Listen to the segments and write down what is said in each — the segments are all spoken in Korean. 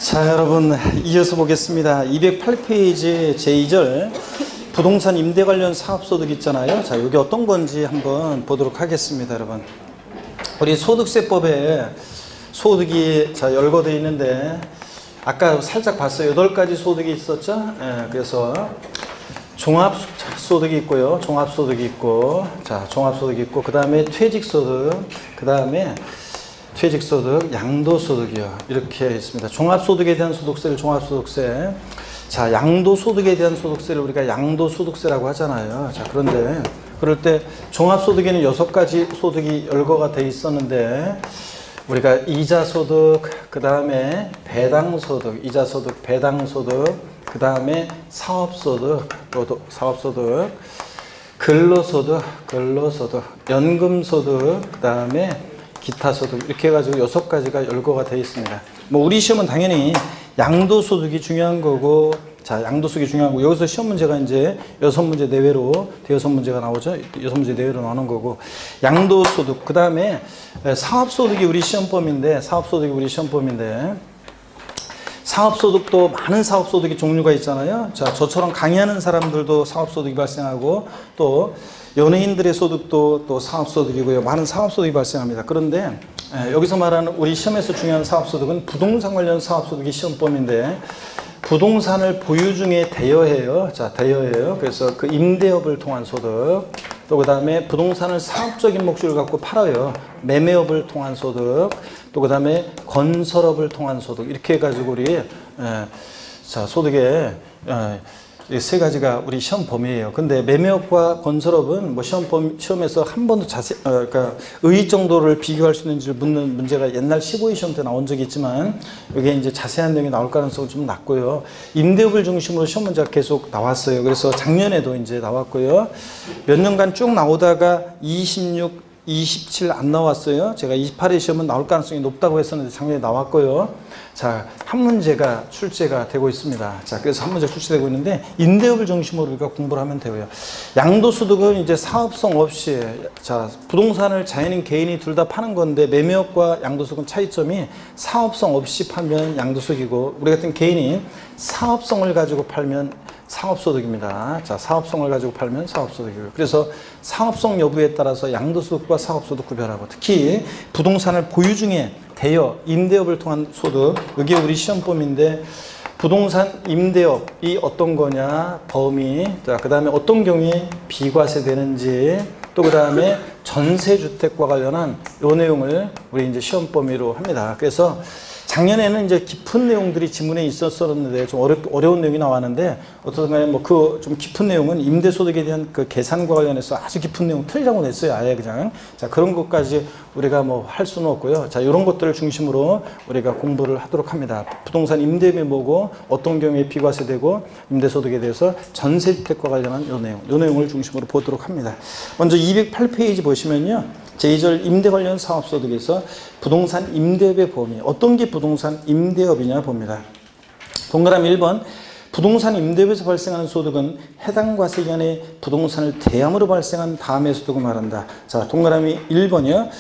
자, 여러분 이어서 보겠습니다. 208페이지 제2절 부동산 임대 관련 사업소득 있잖아요. 자, 이게 어떤 건지 한번 보도록 하겠습니다. 여러분, 우리 소득세법에 소득이 열거되어 있는데 아까 살짝 봤어요. 8가지 소득이 있었죠. 그래서 종합소득이 있고요. 종합소득이 있고, 자, 종합소득이 있고, 그 다음에 퇴직소득, 그 다음에 퇴직소득, 양도소득이요. 이렇게 있습니다. 종합소득에 대한 소득세를 종합소득세, 자, 양도소득에 대한 소득세를 우리가 양도소득세라고 하잖아요. 자, 그런데 그럴 때 종합소득에는 6가지 소득이 열거가 돼 있었는데 우리가 이자소득, 그 다음에 배당소득, 이자소득, 배당소득, 그 다음에 사업소득, 사업소득, 근로소득, 연금소득, 그 다음에 기타소득, 이렇게 해가지고 6가지가 열거가 되어 있습니다. 뭐 우리 시험은 당연히 양도소득이 중요한 거고, 자, 양도소득이 중요한 거고, 여기서 시험 문제가 이제 6문제 내외로, 대여섯 문제가 나오죠. 6문제 내외로 나오는 거고, 양도소득, 그 다음에 사업소득이 우리 시험범인데, 사업소득도 많은 사업소득이 종류가 있잖아요. 자, 저처럼 강의하는 사람들도 사업소득이 발생하고, 또 연예인들의 소득도 또 사업소득이고요. 많은 사업소득이 발생합니다. 그런데 여기서 말하는 우리 시험에서 중요한 사업소득은 부동산 관련 사업소득이 시험범인데, 부동산을 보유 중에 대여해요. 자, 대여해요. 그래서 그 임대업을 통한 소득, 또 그 다음에 부동산을 사업적인 목적을 갖고 팔아요. 매매업을 통한 소득, 또 그 다음에 건설업을 통한 소득, 이렇게 해가지고 우리 자, 소득에 이 3가지가 우리 시험 범위예요. 근데 매매업과 건설업은 뭐 시험에서 한 번도 그러니까 의의 정도를 비교할 수 있는지를 묻는 문제가 옛날 15회 시험 때 나온 적이 있지만, 이게 이제 자세한 내용이 나올 가능성은 좀 낮고요. 임대업을 중심으로 시험 문제가 계속 나왔어요. 그래서 작년에도 이제 나왔고요. 몇 년간 쭉 나오다가 26, 27 안 나왔어요. 제가 28회 시험은 나올 가능성이 높다고 했었는데 작년에 나왔고요. 자, 한 문제가 출제가 되고 있습니다. 자, 그래서 한 문제가 출제되고 있는데, 임대업을 중심으로 우리가 공부를 하면 되고요. 양도소득은 이제 사업성 없이, 자, 부동산을 자연인 개인이 둘 다 파는 건데, 매매업과 양도소득은 차이점이 사업성 없이 팔면 양도소득이고, 우리 같은 개인이 사업성을 가지고 팔면 사업소득입니다. 자, 사업성을 가지고 팔면 사업소득이고요. 그래서 사업성 여부에 따라서 양도소득과 사업소득 구별하고, 특히 부동산을 보유 중에 대여, 임대업을 통한 소득, 이게 우리 시험범인데, 부동산 임대업이 어떤 거냐, 범위, 자, 그 다음에 어떤 경우에 비과세 되는지, 또 그 다음에 전세주택과 관련한 요 내용을 우리 이제 시험 범위로 합니다. 그래서 작년에는 이제 깊은 내용들이 지문에 있었었는데 좀 어려운 내용이 나왔는데, 어떤 간에 뭐 그 좀 깊은 내용은 임대소득에 대한 그 계산과 관련해서 아주 깊은 내용 틀리라고 냈어요. 아예 그냥. 자, 그런 것까지 우리가 뭐 할 수는 없고요. 자, 이런 것들을 중심으로 우리가 공부를 하도록 합니다. 부동산 임대업이 뭐고, 어떤 경우에 비과세되고, 임대소득에 대해서 전세주택과 관련한 요 내용을 중심으로 보도록 합니다. 먼저 208페이지 보시면요. 제2절 임대 관련 사업소득에서 부동산 임대업의 범위, 어떤 게 부동산 임대업이냐 봅니다. 동그라미 1번, 부동산 임대업에서 발생하는 소득은 해당 과세 기간에 부동산을 대함으로 발생한 다음의 소득을 말한다. 자, 동그라미 1번이요.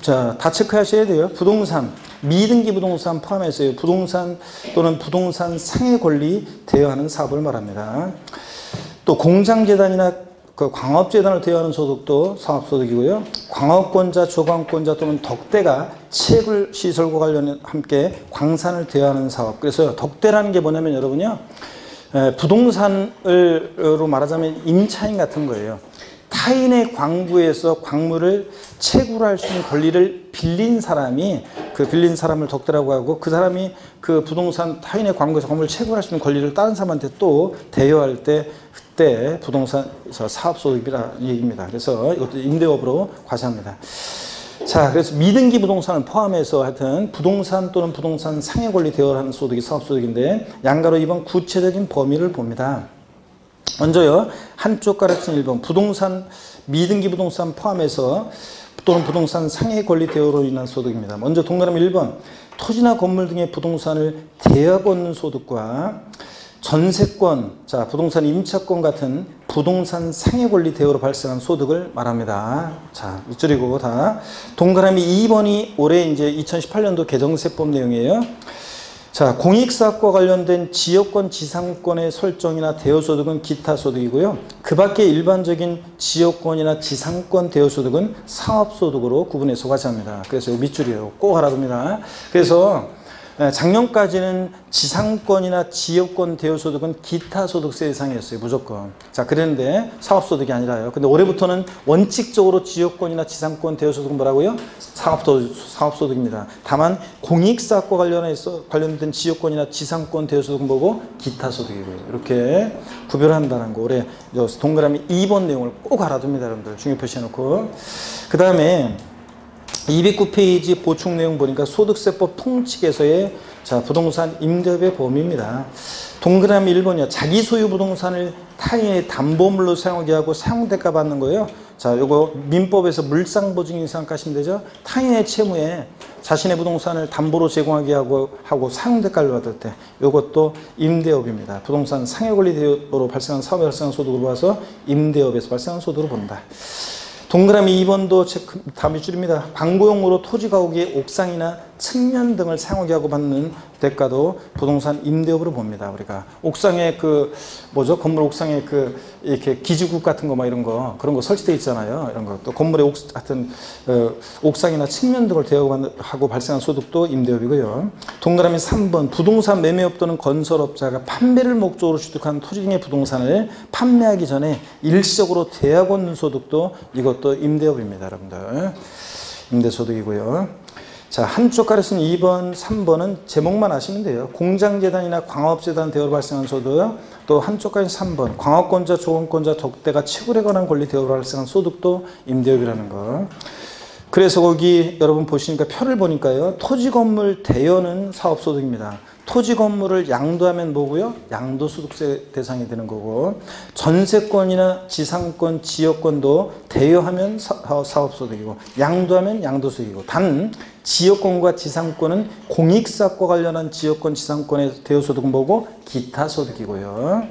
자, 다 체크하셔야 돼요. 부동산, 미등기 부동산 포함해서요. 부동산 또는 부동산 상해 권리 대여하는 사업을 말합니다. 또 공장재단이나 그 광업재단을 대여하는 소득도 사업소득이고요. 광업권자, 조광권자 또는 덕대가 채굴 시설과 관련 함께 광산을 대여하는 사업. 그래서 덕대라는 게 뭐냐면 여러분요, 부동산으로 말하자면 임차인 같은 거예요. 타인의 광부에서 광물을 채굴할 수 있는 권리를 빌린 사람이, 그 빌린 사람을 덕대라고 하고, 그 사람이 그 부동산 타인의 광부에서 광물을 채굴할 수 있는 권리를 다른 사람한테 또 대여할 때, 그때 부동산 사업소득이라는 얘기입니다. 그래서 이것도 임대업으로 과세합니다. 자, 그래서 미등기 부동산을 포함해서 하여튼 부동산 또는 부동산 상해 권리 대여하는 소득이 사업소득인데, 양가로 2번 구체적인 범위를 봅니다. 먼저요, 한쪽 가르친 1번, 부동산, 미등기 부동산 포함해서 또는 부동산 상해 권리 대여로 인한 소득입니다. 먼저 동그라미 1번, 토지나 건물 등의 부동산을 대여하고 얻는 소득과 전세권, 자, 부동산 임차권 같은 부동산 상해 권리 대여로 발생한 소득을 말합니다. 자, 밑줄이고 다. 동그라미 2번이 올해 이제 2018년도 개정세법 내용이에요. 자, 공익사업과 관련된 지역권 지상권의 설정이나 대여소득은 기타소득이고요. 그 밖에 일반적인 지역권이나 지상권 대여소득은 사업소득으로 구분해서 가져갑니다. 그래서 이 밑줄이에요. 꼭 알아둡니다. 그래서 작년까지는 지상권이나 지역권 대여소득은 기타소득세 대상이었어요. 무조건. 자, 그랬는데 사업소득이 아니라요. 근데 올해부터는 원칙적으로 지역권이나 지상권 대여소득은 뭐라고요? 사업소득입니다. 다만 공익사업과 관련된 지역권이나 지상권 대여소득은 뭐고? 기타소득이고요. 이렇게 구별한다는 거. 올해 동그라미 2번 내용을 꼭 알아둡니다. 여러분들. 중요 표시해놓고. 그 다음에 209페이지 보충 내용 보니까 소득세법 통칙에서의 자, 부동산 임대업의 범위입니다. 동그라미 1번이요. 자기 소유 부동산을 타인의 담보물로 사용하게 하고 사용대가 받는 거예요. 자, 요거 민법에서 물상보증인 생각하시면 되죠. 타인의 채무에 자신의 부동산을 담보로 제공하게 하고 사용대가를 받을 때 요것도 임대업입니다. 부동산 상해권리대여로 발생한 사업에 발생한 소득으로 봐서 임대업에서 발생한 소득으로 본다. 동그라미 2번도 다 밑줄입니다. 광고용으로 토지 가옥의 옥상이나 측면 등을 사용하게 하고 받는 대가도 부동산 임대업으로 봅니다. 우리가 옥상에 건물 옥상에 이렇게 기지국 같은 거 막 이런 거 그런 거 설치되어 있잖아요. 이런 거 또 건물의 옥상이나 측면 등을 대여하고 발생한 소득도 임대업이고요. 동그라미 3번 부동산 매매업 또는 건설업자가 판매를 목적으로 취득한 토지 등의 부동산을 판매하기 전에 일시적으로 대여하는 소득도 이것도 임대업입니다. 여러분들 임대소득이고요. 자, 한쪽 가르친 2번, 3번은 제목만 아시면 돼요. 공장재단이나 광업재단 대여로 발생한 소득, 또 한쪽 가르친 3번, 광업권자, 조건권자, 덕대가 채굴에 관한 권리 대여로 발생한 소득도 임대업이라는 거. 그래서 거기 여러분 보시니까 표를 보니까요. 토지 건물 대여는 사업소득입니다. 토지 건물을 양도하면 뭐고요? 양도소득세 대상이 되는 거고, 전세권이나 지상권, 지역권도 대여하면 사업소득이고, 양도하면 양도소득이고, 단 지역권과 지상권은 공익사업과 관련한 지역권, 지상권의 대여소득은 뭐고? 기타소득이고요.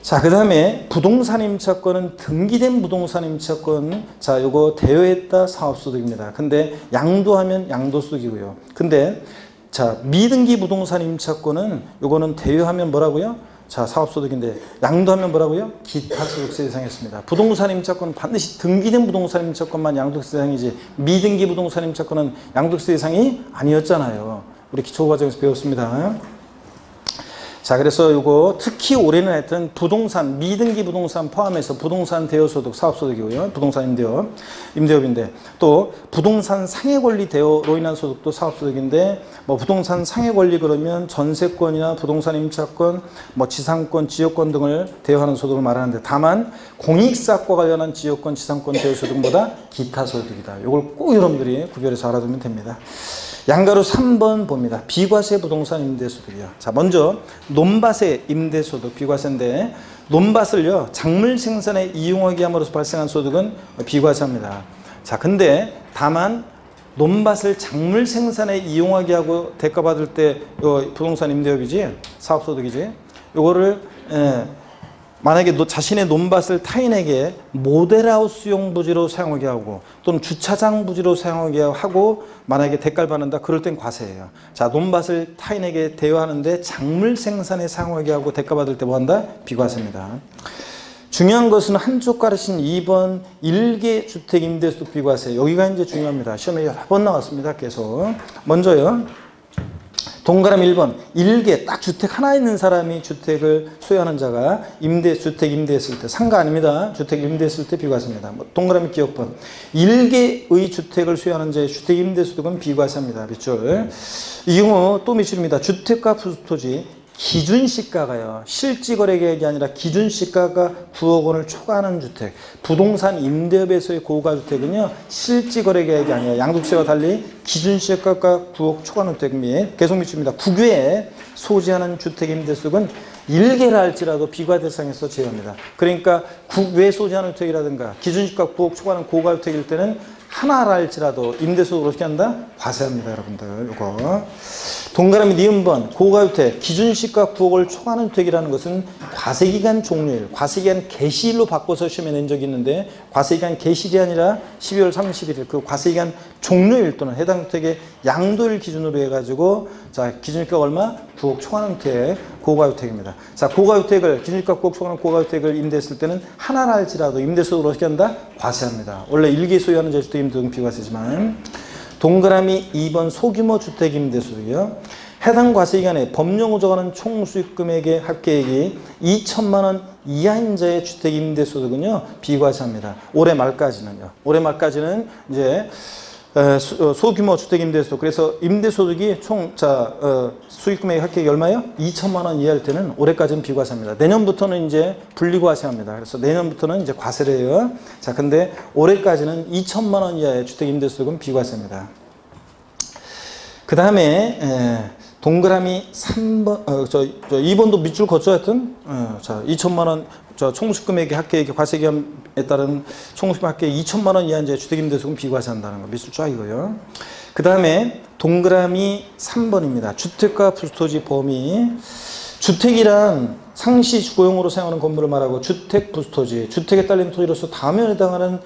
자, 그 다음에 부동산 임차권은 등기된 부동산 임차권, 자, 요거 대여했다 사업소득입니다. 근데 양도하면 양도소득이고요. 근데 자, 미등기 부동산 임차권은 요거는 대여하면 뭐라고요? 자, 사업소득인데 양도하면 뭐라고요? 기타소득세 대상이었습니다. 부동산 임차권은 반드시 등기된 부동산 임차권만 양도세 대상이지 미등기 부동산 임차권은 양도세 대상이 아니었잖아요. 우리 기초과정에서 배웠습니다. 자, 그래서 요거 특히 올해는 하여튼 부동산, 미등기 부동산 포함해서 부동산 대여소득, 사업소득이고요. 부동산 임대업인데 또 부동산 상해권리 대여로 인한 소득도 사업소득인데 뭐 부동산 상해권리 그러면 전세권이나 부동산 임차권, 뭐 지상권, 지역권 등을 대여하는 소득을 말하는데 다만 공익사업과 관련한 지역권, 지상권 대여소득보다 기타소득이다. 요걸 꼭 여러분들이 구별해서 알아두면 됩니다. 양가로 3번 봅니다. 비과세 부동산 임대소득이요. 자, 먼저 논밭의 임대소득 비과세인데 논밭을요 작물 생산에 이용하게 함으로써 발생한 소득은 비과세입니다. 자, 근데 다만 논밭을 작물 생산에 이용하게 하고 대가 받을 때 부동산 임대업이지 사업소득이지 요거를 만약에 자신의 논밭을 타인에게 모델하우스용 부지로 사용하게 하고 또는 주차장 부지로 사용하게 하고 만약에 대가를 받는다 그럴 땐 과세예요. 자, 논밭을 타인에게 대여하는데 작물 생산에 사용하게 하고 대가 받을 때 뭐한다? 비과세입니다. 중요한 것은 한쪽 가르친 2번 일개 주택 임대소득 비과세. 여기가 이제 중요합니다. 시험에 여러 번 나왔습니다. 계속. 먼저요. 동그라미 1번 일개 딱 주택 하나 있는 사람이 주택을 소유하는 자가 주택 임대했을 때 상가 아닙니다. 주택 임대했을 때 비과세입니다. 동그라미 기억번 일개의 주택을 소유하는 자의 주택 임대소득은 비과세입니다. 밑줄. 이 경우 또 밑줄입니다. 주택과 부수토지 기준시가가요. 실지거래계약이 아니라 기준시가가 9억 원을 초과하는 주택. 부동산 임대업에서의 고가주택은요. 실지거래계약이 아니라 양도세와 달리 기준시가가 9억 초과하는 주택 및 계속 밑줄입니다. 국외에 소지하는 주택 임대소득은 일개라 할지라도 비과 대상에서 제외합니다. 그러니까 국외 소지하는 주택이라든가 기준시가 9억 초과하는 고가주택일 때는 하나라 할지라도 임대소득을 어떻게 한다? 과세합니다. 여러분들. 이거. 동그라미 니은번 고가주택 기준시가 9억을 초과하는 주택이라는 것은 과세기간 종료일, 과세기간 개시일로 바꿔서 시험에 낸 적이 있는데 과세기간 개시일이 아니라 12월 31일 그 과세기간 종료일 또는 해당 주택의 양도일 기준으로 해가지고 자 기준시가가 얼마? 9억 초과하는 주택 고가주택입니다. 자 고가주택을 기준시가 9억 초과하는 고가주택을 임대했을 때는 하나를 할지라도 임대소득을 어떻게 한다? 과세합니다. 원래 일개 소유하는 주택 임대소득은 비과세지만 동그라미 2번 소규모 주택 임대소득이요. 해당 과세기간에 법령으로 정하는 총 수익금액의 합계액이 2천만 원 이하인 자의 주택 임대소득은요 비과세합니다. 올해 말까지는요. 올해 말까지는 이제 소규모 주택 임대소득 그래서 임대소득이 총 수익금액의 합계액이 얼마예요? 2천만 원 이하일 때는 올해까지는 비과세합니다. 내년부터는 이제 분리과세합니다. 그래서 내년부터는 이제 과세를 해요. 자, 근데 올해까지는 2천만 원 이하의 주택 임대소득은 비과세입니다. 그 다음에 동그라미 3번, 2번도 밑줄 걷죠, 하여튼. 자, 2천만 원, 총수익금액의 합계액의 과세기간에 따른 총수익금 합계액 2천만 원 이하 이제 주택임대소득은 비과세한다는 거 밑줄 쫙이고요. 그 다음에 동그라미 3번입니다. 주택과 부수토지 범위. 주택이란 상시 주거용으로 사용하는 건물을 말하고 주택, 부수토지, 주택에 딸린 토지로서 다면에 해당하는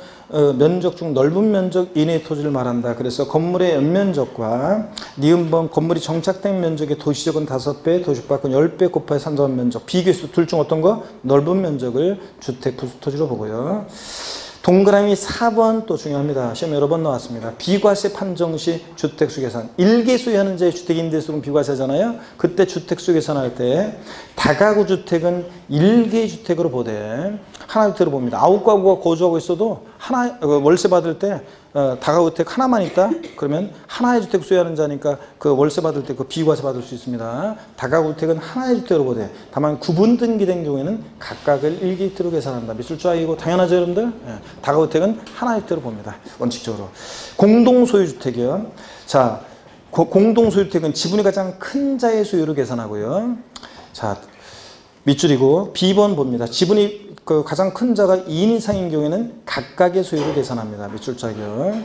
면적 중 넓은 면적 이내의 토지를 말한다. 그래서 건물의 연면적과 니은번 건물이 정착된 면적의 도시적은 5배, 도시밖은 10배 곱하여 산정한 면적. 비교수 둘 중 어떤 거? 넓은 면적을 주택, 부수토지로 보고요. 동그라미 4번 또 중요합니다. 시험 여러 번 나왔습니다. 비과세 판정 시 주택수 계산. 일개 소유하는 자의 주택임대소득은 비과세잖아요. 그때 주택수 계산할 때 다가구 주택은 일개 주택으로 보되 하나 주택으로 봅니다. 9가구가 거주하고 있어도 하나 월세 받을 때 다가구 주택 하나만 있다? 그러면 하나의 주택 소유하는 자니까 그 월세 받을 때 그 비과세 받을 수 있습니다. 다가구 주택은 하나의 주택으로 보되 다만 구분 등기된 경우에는 각각을 일개 주택으로 계산한다. 밑줄 쫙이고 당연하죠, 여러분들? 다가구 주택은 하나의 주택으로 봅니다. 원칙적으로. 공동 소유 주택이요. 자, 공동 소유 주택은 지분이 가장 큰 자의 소유로 계산하고요. 자, 밑줄이고 B번 봅니다. 지분이 그 가장 큰 자가 2인 이상인 경우에는 각각의 소유를 계산합니다. 밑줄짝이요.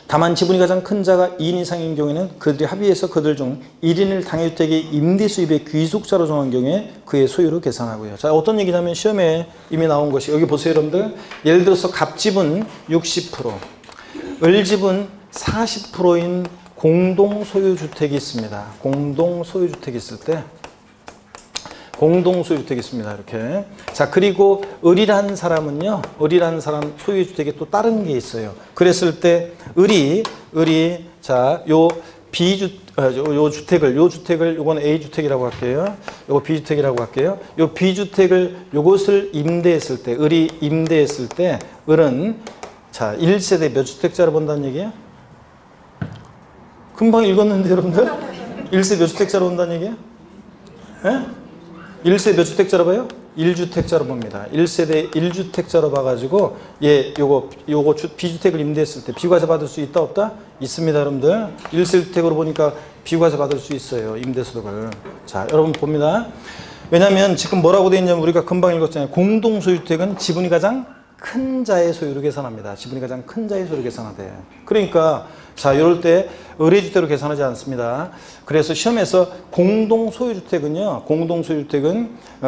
다만 지분이 가장 큰 자가 2인 이상인 경우에는 그들이 합의해서 그들 중 1인을 당해주택의 임대수입의 귀속자로 정한 경우에 그의 소유를 계산하고요. 자, 어떤 얘기냐면 시험에 이미 나온 것이 여기 보세요, 여러분들. 예를 들어서 갑집은 60%, 을집은 40%인 공동소유주택이 있습니다. 공동소유주택이 있을 때 공동소유주택이 있습니다. 이렇게. 자, 그리고 을이라는 사람은요, 을이라는 사람 소유주택에 또 다른 게 있어요. 그랬을 때, 을이, 자, 요 주택을, 요건 A주택이라고 할게요. 요거 B주택이라고 할게요. 요 B주택을, 요것을 임대했을 때, 을이 임대했을 때, 을은, 자, 1세대 몇 주택자로 본다는 얘기예요? 금방 읽었는데, 여러분들? 1세 몇 주택자로 본다는 얘기예요? 예? 1세 몇 주택자로 봐요? 1주택자로 봅니다. 1세대 1주택자로 봐가지고 요거 B주택을 임대했을 때 비과세 받을 수 있다 없다? 있습니다, 여러분들. 1세주택으로 보니까 비과세 받을 수 있어요, 임대소득을. 자, 여러분 봅니다. 왜냐면 지금 뭐라고 되어 있냐면 우리가 금방 읽었잖아요. 공동소유주택은 지분이 가장 큰 자의 소유로 계산합니다. 지분이 가장 큰 자의 소유로 계산하대. 그러니까 자, 이럴 때 의뢰주택으로 계산하지 않습니다. 그래서 시험에서 공동소유주택은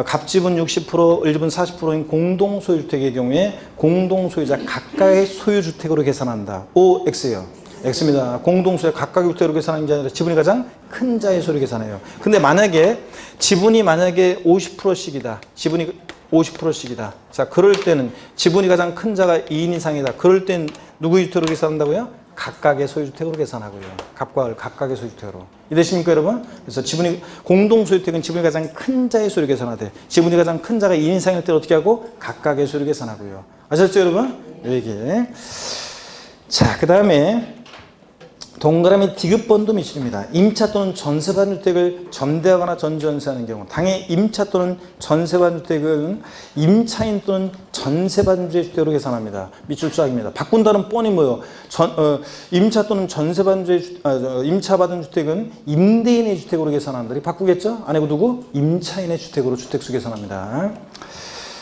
갑집은 60%, 을집은 40%인 공동소유주택의 경우에 공동소유자 각각의 소유주택으로 계산한다. OX예요. X입니다. 공동소유 각각의 주택으로 계산하는 게 아니라 지분이 가장 큰 자의 소유로 계산해요. 근데 만약에 지분이 50%씩이다. 지분이 50%씩이다. 자, 그럴 때는 지분이 가장 큰 자가 2인 이상이다. 그럴 땐 누구의 주택으로 계산한다고요? 각각의 소유주택으로 계산하고요. 갑과 을 각각의 소유주택으로. 이해되십니까, 여러분? 그래서 공동소유주택은 지분이 가장 큰 자의 소유로 계산하되 지분이 가장 큰 자가 2인 이상일 때 어떻게 하고? 각각의 소유로 계산하고요. 아셨죠, 여러분? 이 얘기. 자, 그 다음에 동그라미 디귿번도 밑줄입니다. 임차 또는 전세받은 주택을 전대하거나 전전세하는 경우 당해 임차 또는 전세받은 주택은 임차인 또는 전세받은 주택으로 계산합니다. 밑줄 쫙입니다. 바꾼다는 뻔히 뭐요? 임차 또는 임차받은 주택은 임대인의 주택으로 계산한다. 바꾸겠죠? 안 해고 누구? 임차인의 주택으로 주택수 계산합니다.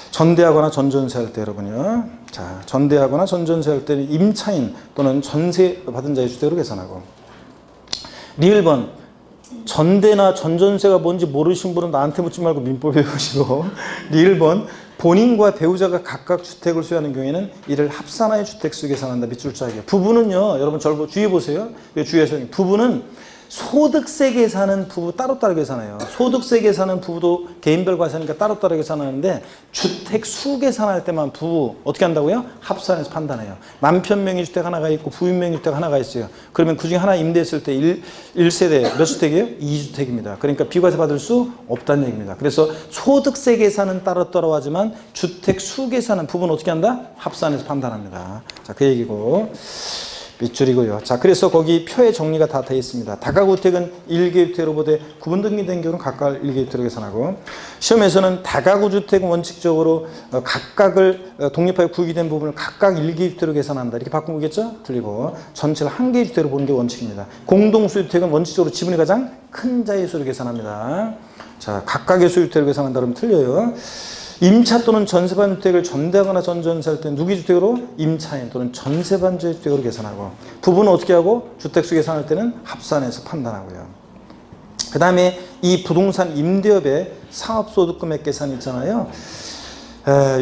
전대하거나 전전세할 때 여러분요. 자, 전대하거나 전전세할 때는 임차인 또는 전세 받은 자의 주택으로 계산하고. 리을번 전대나 전전세가 뭔지 모르신 분은 나한테 묻지 말고 민법 배우시고 1번 본인과 배우자가 각각 주택을 소유하는 경우에는 이를 합산하여 주택 속에 계산한다. 밑줄 짜기요. 부부는요. 여러분 저를 주의해 보세요. 주의해서 부부는 소득세 계산은 부부 따로따로 계산해요. 소득세 계산은 부부도 개인별 과세니까 따로따로 계산하는데 주택 수 계산할 때만 부부 어떻게 한다고요? 합산해서 판단해요. 남편 명의 주택 하나가 있고 부인 명의 주택 하나가 있어요. 그러면 그중에 하나 임대했을 때 1세대 몇 주택이에요? 2주택입니다. 그러니까 비과세 받을 수 없다는 얘기입니다. 그래서 소득세 계산은 따로따로 하지만 주택 수 계산은 부부는 어떻게 한다? 합산해서 판단합니다. 자, 그 얘기고. 밑줄이고요. 자, 그래서 거기 표의 정리가 다 되어 있습니다. 다가구주택은 1개주택으로 보되 구분 등기된 경우는 각각 1개주택으로 계산하고, 시험에서는 다가구주택은 원칙적으로 각각을 독립하여 구기된 부분을 각각 1개주택으로 계산한다. 이렇게 바꾸면 되겠죠? 틀리고 전체를 한 개의 주택으로 보는 게 원칙입니다. 공동소유주택은 원칙적으로 지분이 가장 큰 자의 수를 계산합니다. 자, 각각의 소유주택을 계산한다 그러면 틀려요. 임차 또는 전세반 주택을 전대하거나 전전세할 때 누기주택으로 임차인 또는 전세반 주택으로 계산하고, 부부는 어떻게 하고 주택수 계산할 때는 합산해서 판단하고요. 그 다음에 이 부동산 임대업의 사업소득금액 계산 있잖아요.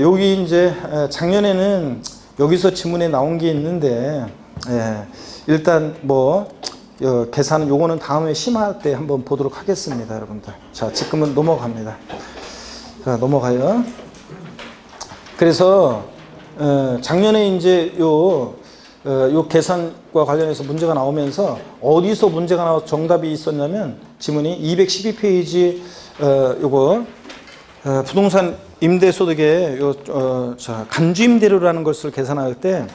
여기 이제 작년에는 여기서 지문에 나온 게 있는데, 일단 뭐 계산은 요거는 다음에 심화할 때 한번 보도록 하겠습니다, 여러분들. 자, 지금은 넘어갑니다. 자, 넘어가요. 그래서 작년에 이제 요 계산과 관련해서 문제가 나오면서 어디서 문제가 나와서 정답이 있었냐면 지문이 212페이지 요거 부동산 임대소득의 간주임대료라는 것을 계산할 때,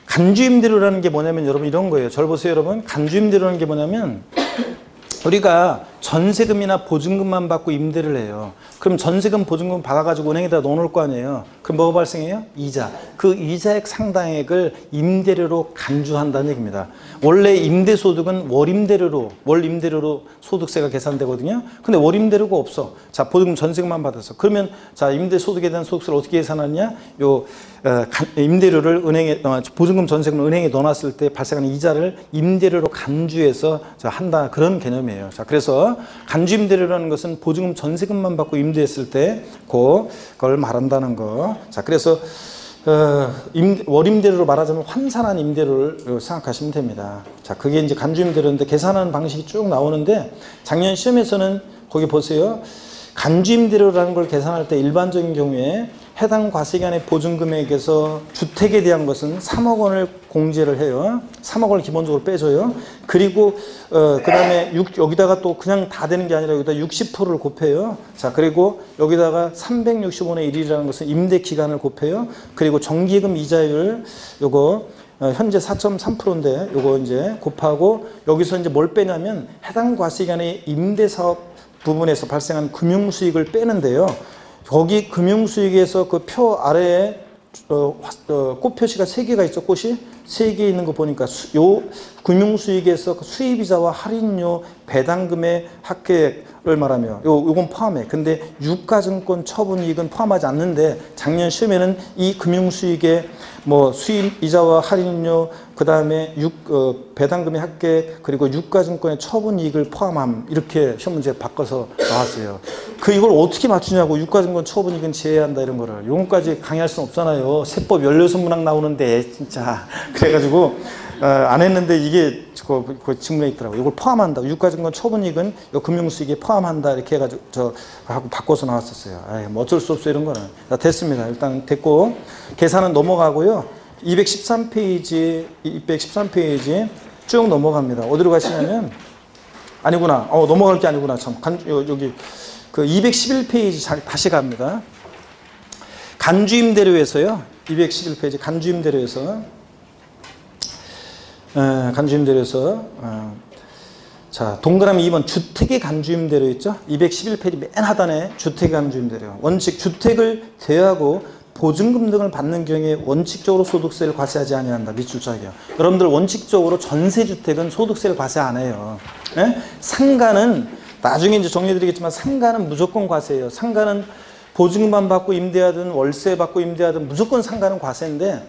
간주임대료라는 게 뭐냐면 여러분 이런 거예요. 절 보세요, 여러분. 간주임대료라는 게 뭐냐면 우리가 전세금이나 보증금만 받고 임대를 해요. 그럼 전세금, 보증금 받아가지고 은행에다 넣어놓을 거 아니에요. 그럼 뭐가 발생해요? 이자. 그 이자액 상당액을 임대료로 간주한다는 얘기입니다. 원래 임대소득은 월임대료로 소득세가 계산되거든요. 근데 월임대료가 없어. 자, 보증금, 전세금만 받아서. 그러면 자, 임대소득에 대한 소득세를 어떻게 계산하느냐? 임대료를 은행에, 보증금, 전세금을 은행에 넣어놨을 때 발생하는 이자를 임대료로 간주해서 한다. 그런 개념이에요. 자, 그래서 간주임대료라는 것은 보증금, 전세금만 받고 임대했을 때 그걸 말한다는 거. 자, 그래서 월임대료로 말하자면 환산한 임대료를 생각하시면 됩니다. 자, 그게 이제 간주임대료인데 계산하는 방식이 쭉 나오는데, 작년 시험에서는 거기 보세요. 간주임대료라는 걸 계산할 때 일반적인 경우에 해당 과세기간의 보증금액에서 주택에 대한 것은 3억 원을 공제를 해요. 3억 원을 기본적으로 빼줘요. 그리고 그 다음에 여기다가 또 그냥 다 되는 게 아니라 여기다 60%를 곱해요. 자, 그리고 여기다가 365분의 1이라는 것은 임대 기간을 곱해요. 그리고 정기금 이자율 요거 현재 4.3%인데 요거 이제 곱하고, 여기서 이제 뭘 빼냐면 해당 과세기간의 임대사업 부분에서 발생한 금융수익을 빼는데요. 거기 금융수익에서 그 표 아래에 꽃 표시가 3개가 있죠. 꽃이 3개 있는 거 보니까 요 금융수익에서 그 수입이자와 할인료, 배당금의 합계를 말하며 요건 포함해. 근데 유가증권 처분이익은 포함하지 않는데, 작년 시험에는 이 금융수익의 뭐 수입이자와 할인료, 그 다음에 배당금의 합계, 그리고 유가증권의 처분이익을 포함함, 이렇게 시험 문제 바꿔서 나왔어요. 이걸 어떻게 맞추냐고. 유가증권 처분이익은 제외한다 이런 거를. 요건까지 강의할 수는 없잖아요. 세법 16문항 나오는데 진짜. 그래가지고 안 했는데 이게 그 지문에 있더라고요. 이걸 포함한다. 유가증권 처분이익은 금융수익에 포함한다. 이렇게 해가지고 하고 바꿔서 나왔었어요. 뭐 어쩔 수 없어 이런 거는. 자, 됐습니다. 일단 됐고 계산은 넘어가고요. 213페이지 쭉 넘어갑니다. 어디로 가시냐면, 아니구나. 넘어갈 게 아니구나. 참. 여기 그 211페이지 다시 갑니다. 간주임대료에서요. 211페이지 간주임대료에서 자, 동그라미 2번 주택의 간주임대료 있죠? 211페이지 맨 하단에 주택의 간주임대료. 원칙 주택을 대여하고 보증금 등을 받는 경우에 원칙적으로 소득세를 과세하지 아니한다. 밑줄 짜기요. 여러분들 원칙적으로 전세주택은 소득세를 과세 안 해요. 상가는 나중에 이제 정리해드리겠지만 상가는 무조건 과세예요. 상가는 보증금만 받고 임대하든 월세 받고 임대하든 무조건 상가는 과세인데,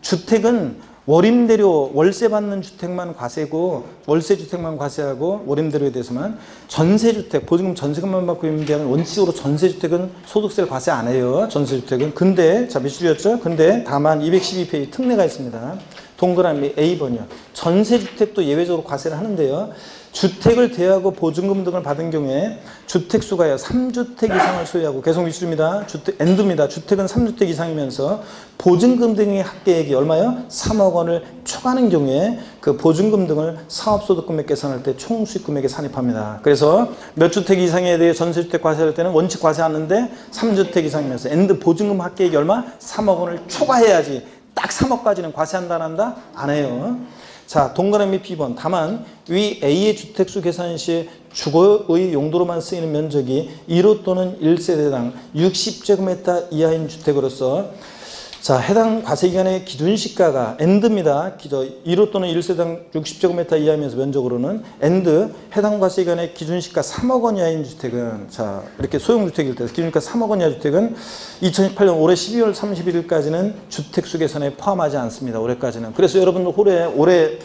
주택은 월임대료, 월세 받는 주택만 과세고, 월세 주택만 과세하고, 월임대료에 대해서만, 전세주택, 보증금 전세금만 받고 임대하는 원칙으로 전세주택은 소득세를 과세 안 해요. 전세주택은. 근데, 자, 몇 줄이었죠? 근데 다만 212페이지 특례가 있습니다. 동그라미 A번이요. 전세주택도 예외적으로 과세를 하는데요. 주택을 대여하고 보증금 등을 받은 경우에 주택수가요 3주택 이상을 소유하고, 계속 미술입니다. 주택 엔드입니다. 주택은 3주택 이상이면서 보증금 등의 합계액이 얼마요? 3억 원을 초과하는 경우에 그 보증금 등을 사업소득금액 계산할 때 총수익금액에 산입합니다. 그래서 몇 주택 이상에 대해 전세주택 과세할 때는 원칙 과세하는데 3주택 이상이면서 엔드 보증금 합계액이 얼마? 3억 원을 초과해야지. 딱 3억까지는 과세한다 안 한다? 안 해요. 자, 동그라미 B번. 다만 위 A의 주택수 계산 시 주거의 용도로만 쓰이는 면적이 1호 또는 1세대당 60제곱미터 이하인 주택으로서, 자, 해당 과세기간의 기준시가가 엔드입니다. 1호 또는 1세대당 60제곱미터 이하면서 면적으로는 엔드 해당 과세기간의 기준시가 3억 원 이하인 주택은, 자, 이렇게 소형주택일 때 기준시가 3억 원 이하 주택은 2018년 올해 12월 31일까지는 주택수 계산에 포함하지 않습니다. 올해까지는. 그래서 여러분들 올해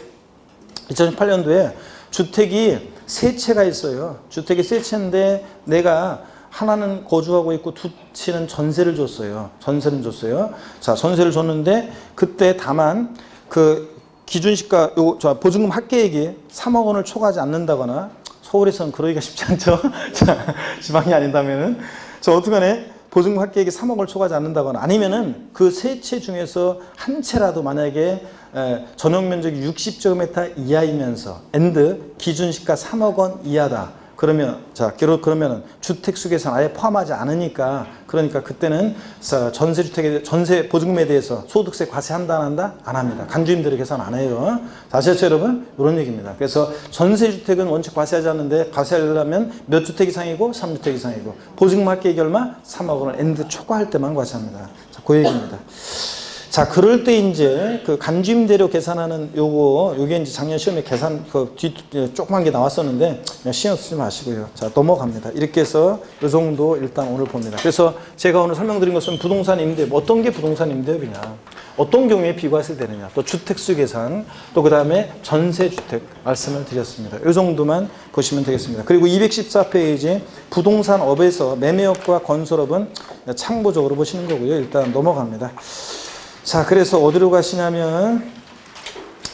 2018년도에 주택이 세 채가 있어요. 주택이 세 채인데 내가 하나는 거주하고 있고 두 채는 전세를 줬어요. 전세를 줬어요. 자, 전세를 줬는데 그때 다만 그 기준시가 보증금 합계액이 3억 원을 초과하지 않는다거나, 서울에서는 그러기가 쉽지 않죠. 자, 지방이 아닌다면은 저 어떡하네? 보증금 합계액이 3억을 초과하지 않는다거나, 아니면은 그 세 채 중에서 한 채라도 만약에 전용 면적이 60제곱미터 이하이면서 엔드 기준시가 3억 원 이하다. 그러면, 자, 그러면은 주택수 계산 아예 포함하지 않으니까, 그러니까 그때는 전세 보증금에 대해서 소득세 과세한다 안 한다? 안 합니다. 간주임대료 계산 안 해요. 아시겠죠, 여러분? 이런 얘기입니다. 그래서 전세주택은 원칙 과세하지 않는데, 과세하려면 몇 주택 이상이고 3주택 이상이고, 보증금 합계액이 얼마? 3억 원을 엔드 초과할 때만 과세합니다. 자, 그 얘기입니다. 자, 그럴 때 이제 그 간주임대료 계산하는 요게 이제 작년 시험에 계산 조그만 게 나왔었는데 그냥 신경 쓰지 마시고요. 자, 넘어갑니다. 이렇게 해서 요 정도 일단 오늘 봅니다. 그래서 제가 오늘 설명드린 것은 부동산 임대업, 어떤 게 부동산 임대업이냐, 어떤 경우에 비과세 되느냐, 또 주택수 계산, 또 그 다음에 전세주택 말씀을 드렸습니다. 요 정도만 보시면 되겠습니다. 그리고 214페이지 부동산업에서 매매업과 건설업은 참고적으로 보시는 거고요. 일단 넘어갑니다. 자, 그래서 어디로 가시냐면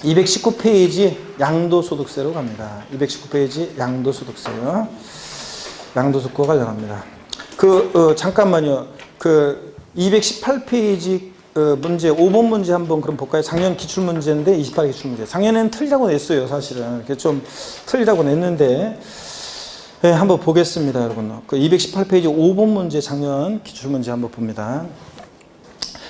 219페이지 양도소득세로 갑니다. 219페이지 양도소득세요. 양도소득과 관련합니다. 잠깐만요. 218페이지 문제 5번 문제 한번 그럼 볼까요? 작년 기출문제인데 28 기출문제. 작년에는 틀리다고 냈어요, 사실은. 이렇게 좀 틀리다고 냈는데, 네, 한번 보겠습니다, 여러분. 218페이지 5번 문제 작년 기출문제 한번 봅니다.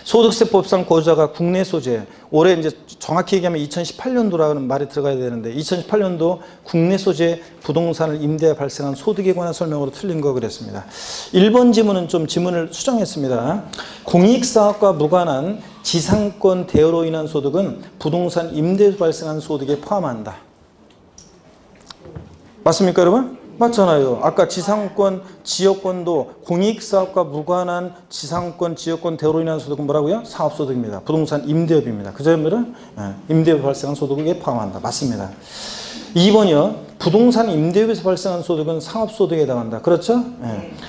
소득세법상 거주자가 국내 소재, 올해 이제 정확히 얘기하면 2018년도라는 말이 들어가야 되는데 2018년도 국내 소재 부동산을 임대해 발생한 소득에 관한 설명으로 틀린 거 그랬습니다. 1번 지문은 좀 지문을 수정했습니다. 공익사업과 무관한 지상권 대여로 인한 소득은 부동산 임대에서 발생한 소득에 포함한다. 맞습니까, 여러분? 맞잖아요. 아까 지상권, 지역권도 공익사업과 무관한 지상권, 지역권 대여로 인한 소득은 뭐라고요? 사업소득입니다. 부동산 임대업입니다. 그죠, 여러분? 임대업 발생한 소득에 포함한다. 맞습니다. 2번이요. 부동산 임대업에서 발생한 소득은 상업소득에 해당한다. 그렇죠?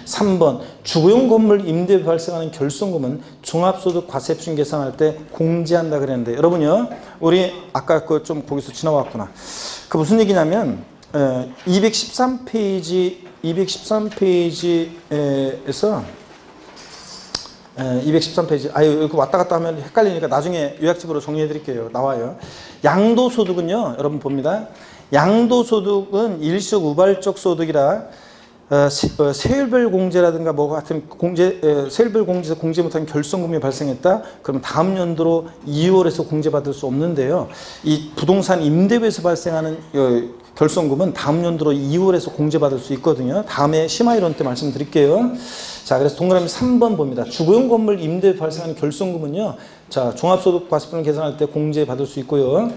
3번. 주거용 건물 임대업에 발생하는 결손금은 종합소득 과세표준 계산할 때 공제한다 그랬는데, 여러분요, 우리 아까 좀 거기서 지나왔구나. 그 무슨 얘기냐면 213페이지에서 213페이지 여기 왔다 갔다 하면 헷갈리니까 나중에 요약집으로 정리해 드릴게요. 나와요. 양도소득은요, 여러분 봅니다. 양도소득은 일시적 우발적 소득이라 세율별 공제라든가 뭐 같은 세율별 공제에서 공제 못한 결손금이 발생했다. 그러면 다음 연도로 2월에서 공제받을 수 없는데요. 이 부동산 임대부에서 발생하는 결손금은 다음 연도로 2월에서 공제받을 수 있거든요. 다음에 심화이론 때 말씀드릴게요. 자, 그래서 동그라미 3번 봅니다. 주거용 건물 임대에 발생하는 결손금은요, 자, 종합소득 과세표를 계산할 때 공제받을 수 있고요.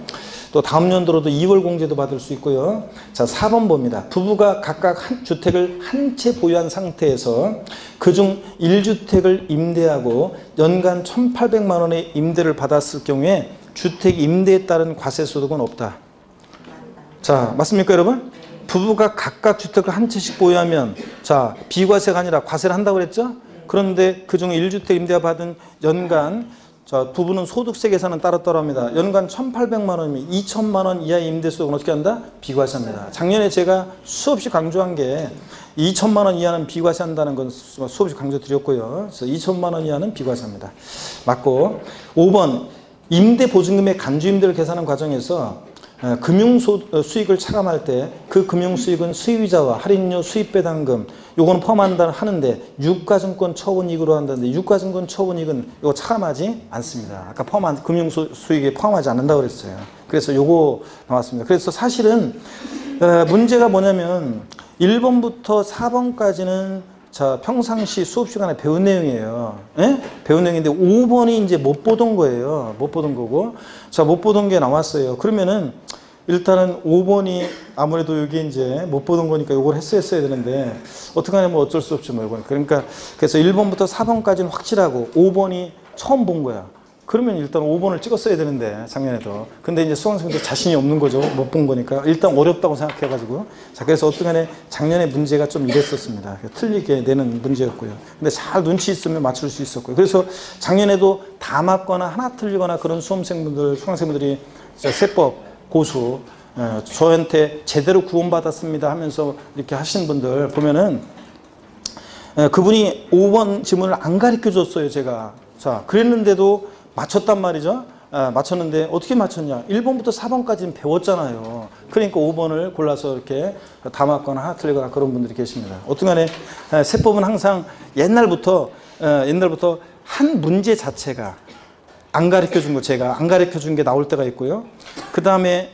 또 다음 연도로도 2월 공제도 받을 수 있고요. 자, 4번 봅니다. 부부가 각각 한 주택을 한 채 보유한 상태에서 그중 1주택을 임대하고 연간 1,800만 원의 임대를 받았을 경우에 주택 임대에 따른 과세 소득은 없다. 자, 맞습니까, 여러분? 부부가 각각 주택을 한 채씩 보유하면 자, 비과세가 아니라 과세를 한다고 그랬죠? 그런데 그중 1주택 임대가 받은 연간 자, 부부는 소득세 계산은 따로따로합니다. 연간 1,800만 원이면 2천만 원 이하의 임대소득은 어떻게 한다? 비과세합니다. 작년에 제가 수없이 강조한 게 2천만 원 이하는 비과세한다는 건 수없이 강조드렸고요. 그래서 2천만 원 이하는 비과세합니다. 맞고 5번 임대보증금의 간주임대를 계산하는 과정에서 금융수익을 차감할 때 그 금융수익은 수입이자와 할인료, 수입배당금 요거는 포함한다 하는데 유가증권 처분이익으로 한다는데 유가증권 처분이익은 이거 차감하지 않습니다. 아까 포함한 금융수익에 포함하지 않는다고 그랬어요. 그래서 요거 나왔습니다. 그래서 사실은 문제가 뭐냐면 1번부터 4번까지는 자, 평상시 수업 시간에 배운 내용이에요. 예? 배운 내용인데 5번이 이제 못 보던 거예요. 못 보던 거고. 자, 못 보던 게 나왔어요. 그러면은 일단은 5번이 아무래도 여기 이제 못 보던 거니까 이걸 했어야 되는데 어떡하냐 뭐 어쩔 수 없죠 뭐 이건. 그러니까 그래서 1번부터 4번까지는 확실하고 5번이 처음 본 거야. 그러면 일단 5번을 찍었어야 되는데 작년에도. 근데 이제 수강생들 자신이 없는 거죠. 못 본 거니까. 일단 어렵다고 생각해가지고. 자, 그래서 어떡하냐 작년에 문제가 좀 이랬었습니다. 틀리게 내는 문제였고요. 근데 잘 눈치 있으면 맞출 수 있었고요. 그래서 작년에도 다 맞거나 하나 틀리거나 그런 수강생분들이 세법 고수 저한테 제대로 구원받았습니다 하면서 이렇게 하신 분들 보면은 그분이 5번 지문을 안 가르쳐 줬어요 제가. 자, 그랬는데도 맞췄단 말이죠. 맞췄는데 어떻게 맞췄냐. 1번부터 4번까지는 배웠잖아요. 그러니까 5번을 골라서 이렇게 다 맞거나 하나 틀리거나 그런 분들이 계십니다. 어떤간에 세법은 항상 옛날부터 한 문제 자체가 안 가르쳐 준 거 제가 안 가르쳐 준 게 나올 때가 있고요. 그 다음에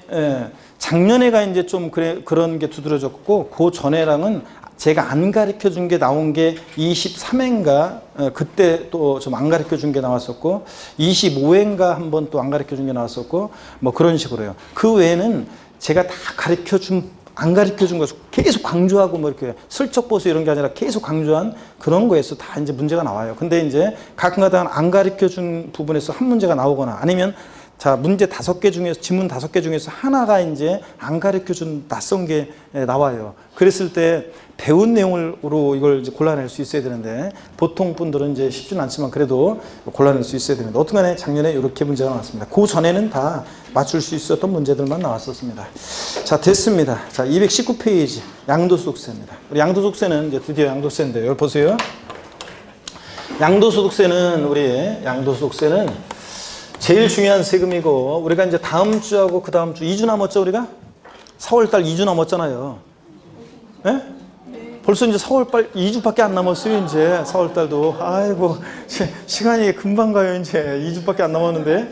작년에가 이제 좀 그런 게 두드러졌고 그 전에랑은 제가 안 가르쳐 준 게 나온 게 23회인가 그때 또 좀 안 가르쳐 준 게 나왔었고 25회인가 한 번 또 안 가르쳐 준 게 나왔었고 뭐 그런 식으로요. 그 외에는 제가 다 가르쳐 준 안 가르쳐 준 것을 계속 강조하고 뭐 이렇게 슬쩍 보수 이런 게 아니라 계속 강조한 그런 거에서 다 이제 문제가 나와요. 근데 이제 가끔가다 안 가르쳐 준 부분에서 한 문제가 나오거나 아니면 자, 문제 5개 중에서, 지문 5개 중에서 하나가 이제 안 가르쳐 준 낯선 게 나와요. 그랬을 때 배운 내용으로 이걸 이제 골라낼 수 있어야 되는데, 보통 분들은 이제 쉽지는 않지만 그래도 골라낼 수 있어야 되는데, 어떻게 작년에 이렇게 문제가 나왔습니다. 그 전에는 다 맞출 수 있었던 문제들만 나왔었습니다. 자, 됐습니다. 자, 219페이지. 양도소득세입니다. 우리 양도소득세는 이제 드디어 양도세인데요. 여기 보세요. 양도소득세는 제일 중요한 세금이고, 우리가 이제 다음 주하고 그 다음 주 2주 남았죠, 우리가? 4월달 2주 남았잖아요. 예? 벌써 이제 4월달 2주밖에 안 남았어요, 이제. 4월달도. 아이고, 시간이 금방 가요, 이제. 2주밖에 안 남았는데.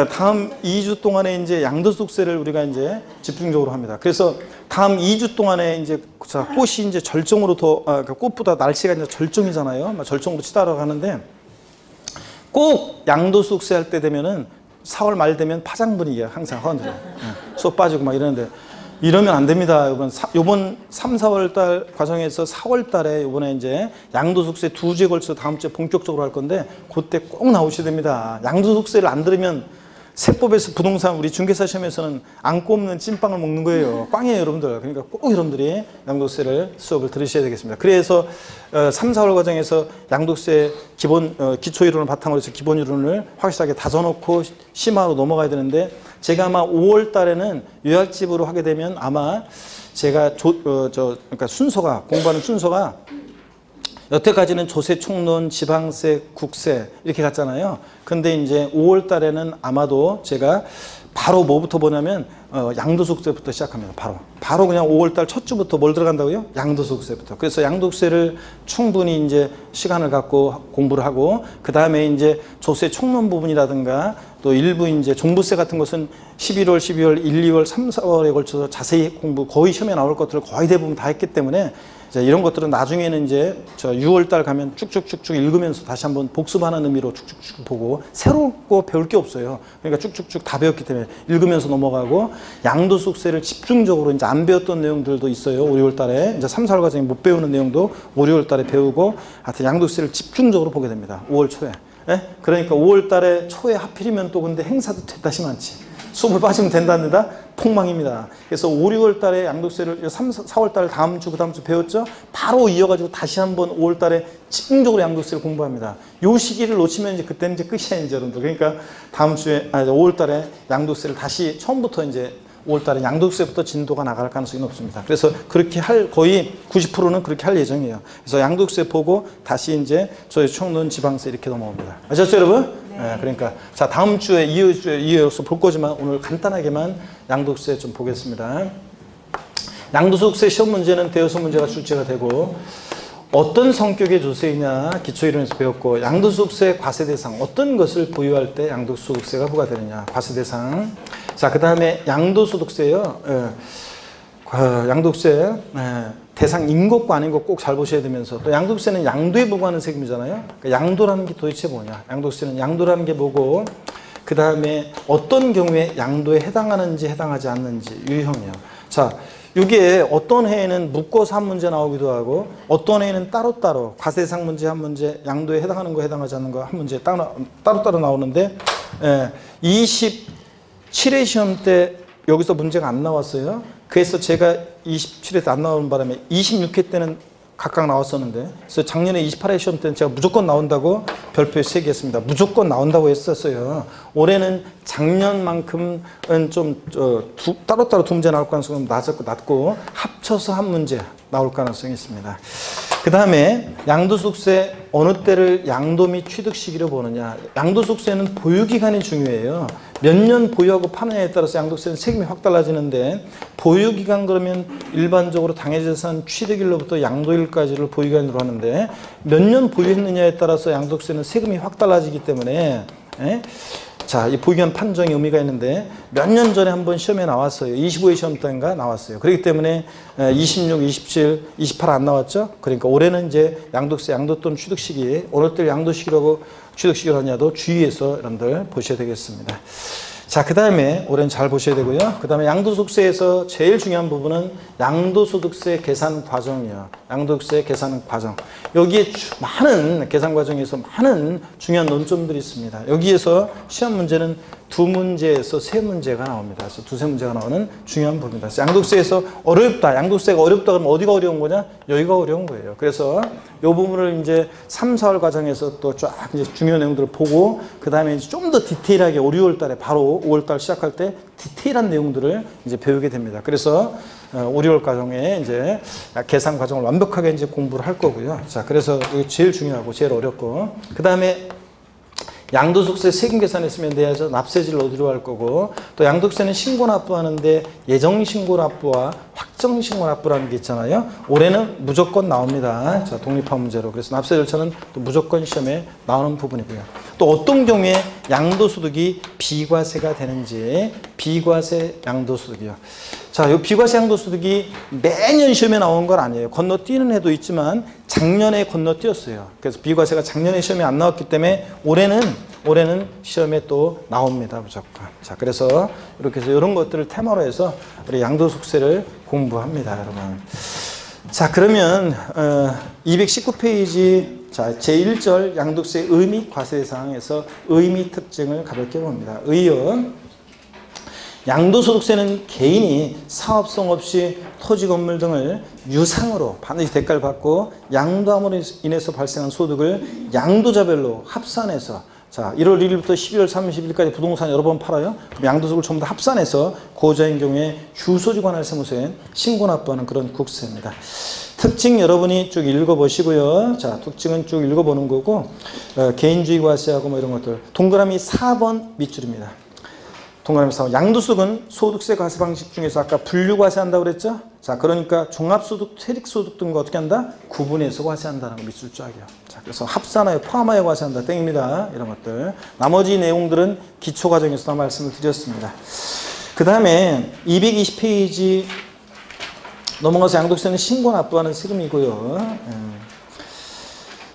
다음 2주 동안에 이제 양도소득세를 우리가 이제 집중적으로 합니다. 그래서 다음 2주 동안에 이제 꽃이 이제 절정으로 꽃보다 날씨가 이제 절정이잖아요. 절정으로 치달아 가는데, 꼭 양도소득세 할 때 되면은 4월 말 되면 파장 분위기야, 항상 학원들이. 수업 빠지고 막 이러는데, 이러면 안 됩니다. 요번 3, 4월 달 과정에서 4월 달에 요번에 이제 양도소득세 2주에 걸쳐서 다음 주에 본격적으로 할 건데, 그때 꼭 나오셔야 됩니다. 양도소득세를 안 들으면 세법에서 부동산 우리 중개사 시험에서는 안 꼽는 찐빵을 먹는 거예요. 꽝이에요, 여러분들. 그러니까 꼭 여러분들이 양도세를 수업을 들으셔야 되겠습니다. 그래서 3, 4월 과정에서 양도세 기본 기초 이론을 바탕으로 해서 기본 이론을 확실하게 다져놓고 심화로 넘어가야 되는데, 제가 아마 5월 달에는 요약집으로 하게 되면 아마 제가 그러니까 순서가 공부하는 순서가 여태까지는 조세, 총론, 지방세, 국세 이렇게 갔잖아요. 근데 이제 5월 달에는 아마도 제가 바로 뭐부터 보냐면 양도소득세부터 시작합니다. 바로 그냥 5월 달 첫 주부터 뭘 들어간다고요? 양도소득세부터. 그래서 양도세를 충분히 이제 시간을 갖고 공부를 하고, 그 다음에 이제 조세 총론 부분이라든가 또 일부 이제 종부세 같은 것은 11월, 12월, 1, 2월, 3, 4월에 걸쳐서 자세히 공부, 거의 시험에 나올 것들을 거의 대부분 다 했기 때문에 이런 것들은 나중에는 이제 6월 달 가면 쭉쭉쭉쭉 읽으면서 다시 한번 복습하는 의미로 쭉쭉쭉 보고, 새로운 거 배울 게 없어요. 그러니까 쭉쭉쭉 다 배웠기 때문에 읽으면서 넘어가고, 양도소득세를 집중적으로 이제 안 배웠던 내용들도 있어요. 5, 6월 달에 이제 3, 4월 과정에 못 배우는 내용도 5, 6월 달에 배우고, 하여튼 양도세를 집중적으로 보게 됩니다. 5월 초에. 예? 그러니까 5월 달에 초에 하필이면 또 근데 행사도 다시 많지. 수업을 빠지면 된답니다. 폭망입니다. 그래서 5, 6월 달에 양도세를 3, 4월 달 다음 주, 그 다음 주 배웠죠? 바로 이어가지고 다시 한번 5월 달에 집중적으로 양도세를 공부합니다. 요 시기를 놓치면 이제 그때는 이제 끝이야, 이제 여러분들. 그러니까 다음 주에, 5월 달에 양도세를 다시 처음부터 이제 5월 달에 양도세부터 진도가 나갈 가능성이 높습니다. 그래서 그렇게 거의 90%는 그렇게 할 예정이에요. 그래서 양도세 보고 다시 이제 저희 총론 지방세 이렇게 넘어옵니다. 아셨죠, 여러분? 네. 그러니까 자, 다음 주에 이어서 볼 거지만 오늘 간단하게만 양도세 좀 보겠습니다. 양도소득세 시험 문제는 대여섯 문제가 출제가 되고, 어떤 성격의 조세이냐 기초이론에서 배웠고, 양도소득세 과세 대상 어떤 것을 보유할 때 양도소득세가 부과되느냐 과세 대상. 자, 그 다음에 양도소득세요. 양도세 대상 인것과 아닌 것 꼭 잘 보셔야 되면서, 또 양도세는 양도에 부과하는 세금이잖아요. 그러니까 양도라는 게 도대체 뭐냐, 양도세는 양도라는 게 뭐고, 그 다음에 어떤 경우에 양도에 해당하는지 해당하지 않는지 유형이요. 자, 이게 어떤 해에는 묶어서 한 문제 나오기도 하고, 어떤 해에는 따로따로 과세 대상 문제 한 문제, 양도에 해당하는 거 해당하지 않는 거 한 문제 따로따로 나오는데, 27회 시험 때 여기서 문제가 안 나왔어요. 그래서 제가 27회 때 안 나오는 바람에 26회 때는 각각 나왔었는데, 그래서 작년에 28회 시험 때는 제가 무조건 나온다고 별표에 3개 했습니다. 무조건 나온다고 했었어요. 올해는 작년만큼은 좀 따로따로 두 문제 나올 가능성은 낮고 합쳐서 한 문제 나올 가능성이 있습니다. 그 다음에 양도소득세 어느 때를 양도 및 취득 시기로 보느냐. 양도소득세는 보유기간이 중요해요. 몇 년 보유하고 파느냐에 따라서 양도세는 세금이 확 달라지는데, 보유기간 그러면 일반적으로 당해재산 취득일로부터 양도일까지를 보유기간으로 하는데, 몇 년 보유했느냐에 따라서 양도세는 세금이 확 달라지기 때문에, 자, 이 보유기간 판정의 의미가 있는데, 몇 년 전에 한번 시험에 나왔어요. 25회 시험 때인가 나왔어요. 그렇기 때문에 26, 27, 28 안 나왔죠. 그러니까 올해는 이제 양도세, 양도 또는 취득 시기에 어느 때 양도 시기라고 취득 시기를 하냐도 주의해서 여러분들 보셔야 되겠습니다. 자, 그 다음에 올해는 잘 보셔야 되고요. 그 다음에 양도소득세에서 제일 중요한 부분은 양도소득세 계산 과정이에요. 양도소득세 계산 과정. 여기에 많은 계산 과정에서 많은 중요한 논점들이 있습니다. 여기에서 시험 문제는 2문제에서 3문제가 나옵니다. 그래서 2, 3문제가 나오는 중요한 부분입니다. 그래서 양도세에서 어렵다. 양도세가 어렵다 그러면 어디가 어려운 거냐? 여기가 어려운 거예요. 그래서 이 부분을 이제 3, 4월 과정에서 또 쫙 이제 중요한 내용들을 보고, 그 다음에 좀 더 디테일하게 5, 6월 달에 바로 5월 달 시작할 때 디테일한 내용들을 이제 배우게 됩니다. 그래서 5, 6월 과정에 이제 계산 과정을 완벽하게 이제 공부를 할 거고요. 자, 그래서 이게 제일 중요하고 제일 어렵고, 그 다음에 양도소득세 세금 계산했으면 돼야죠. 납세지를 어디로 할 거고, 또 양도세는 신고납부하는데 예정신고납부와 확정신고납부라는 게 있잖아요. 올해는 무조건 나옵니다. 자, 독립화 문제로. 그래서 납세 절차는 또 무조건 시험에 나오는 부분이고요. 또 어떤 경우에 양도소득이 비과세가 되는지, 비과세 양도소득이요. 자, 이 비과세 양도소득이 매년 시험에 나온 건 아니에요. 건너뛰는 해도 있지만 작년에 건너뛰었어요. 그래서 비과세가 작년에 시험에 안 나왔기 때문에 올해는 시험에 또 나옵니다. 무조건. 자, 그래서 이렇게 해서 이런 것들을 테마로 해서 우리 양도소득세를 공부합니다, 여러분. 자, 그러면 219페이지 자, 제1절 양도세 의미 과세대상에서 의미 특징을 가볍게 봅니다. 의요. 양도소득세는 개인이 사업성 없이 토지, 건물 등을 유상으로 반드시 대가를 받고, 양도함으로 인해서 발생한 소득을 양도자별로 합산해서, 자, 1월 1일부터 12월 30일까지 부동산 여러 번 팔아요. 그럼 양도소득을 전부 다 합산해서 고자인 경우에 주소지 관할 세무서에 신고납부하는 그런 국세입니다. 특징 여러분이 쭉 읽어보시고요. 자, 특징은 쭉 읽어보는 거고, 개인주의 과세하고 뭐 이런 것들. 동그라미 4번 밑줄입니다. 동그라미 4번. 양도소득은 소득세 과세 방식 중에서 아까 분류 과세한다고 그랬죠? 자, 그러니까 종합소득, 퇴직소득 등과 어떻게 한다? 구분해서 과세한다는 거 밑줄 쫙이요. 자, 그래서 합산하여 포함하여 과세한다. 땡입니다. 이런 것들. 나머지 내용들은 기초과정에서 말씀을 드렸습니다. 그 다음에 220페이지 넘어가서 양도세는 신고납부하는 세금이고요.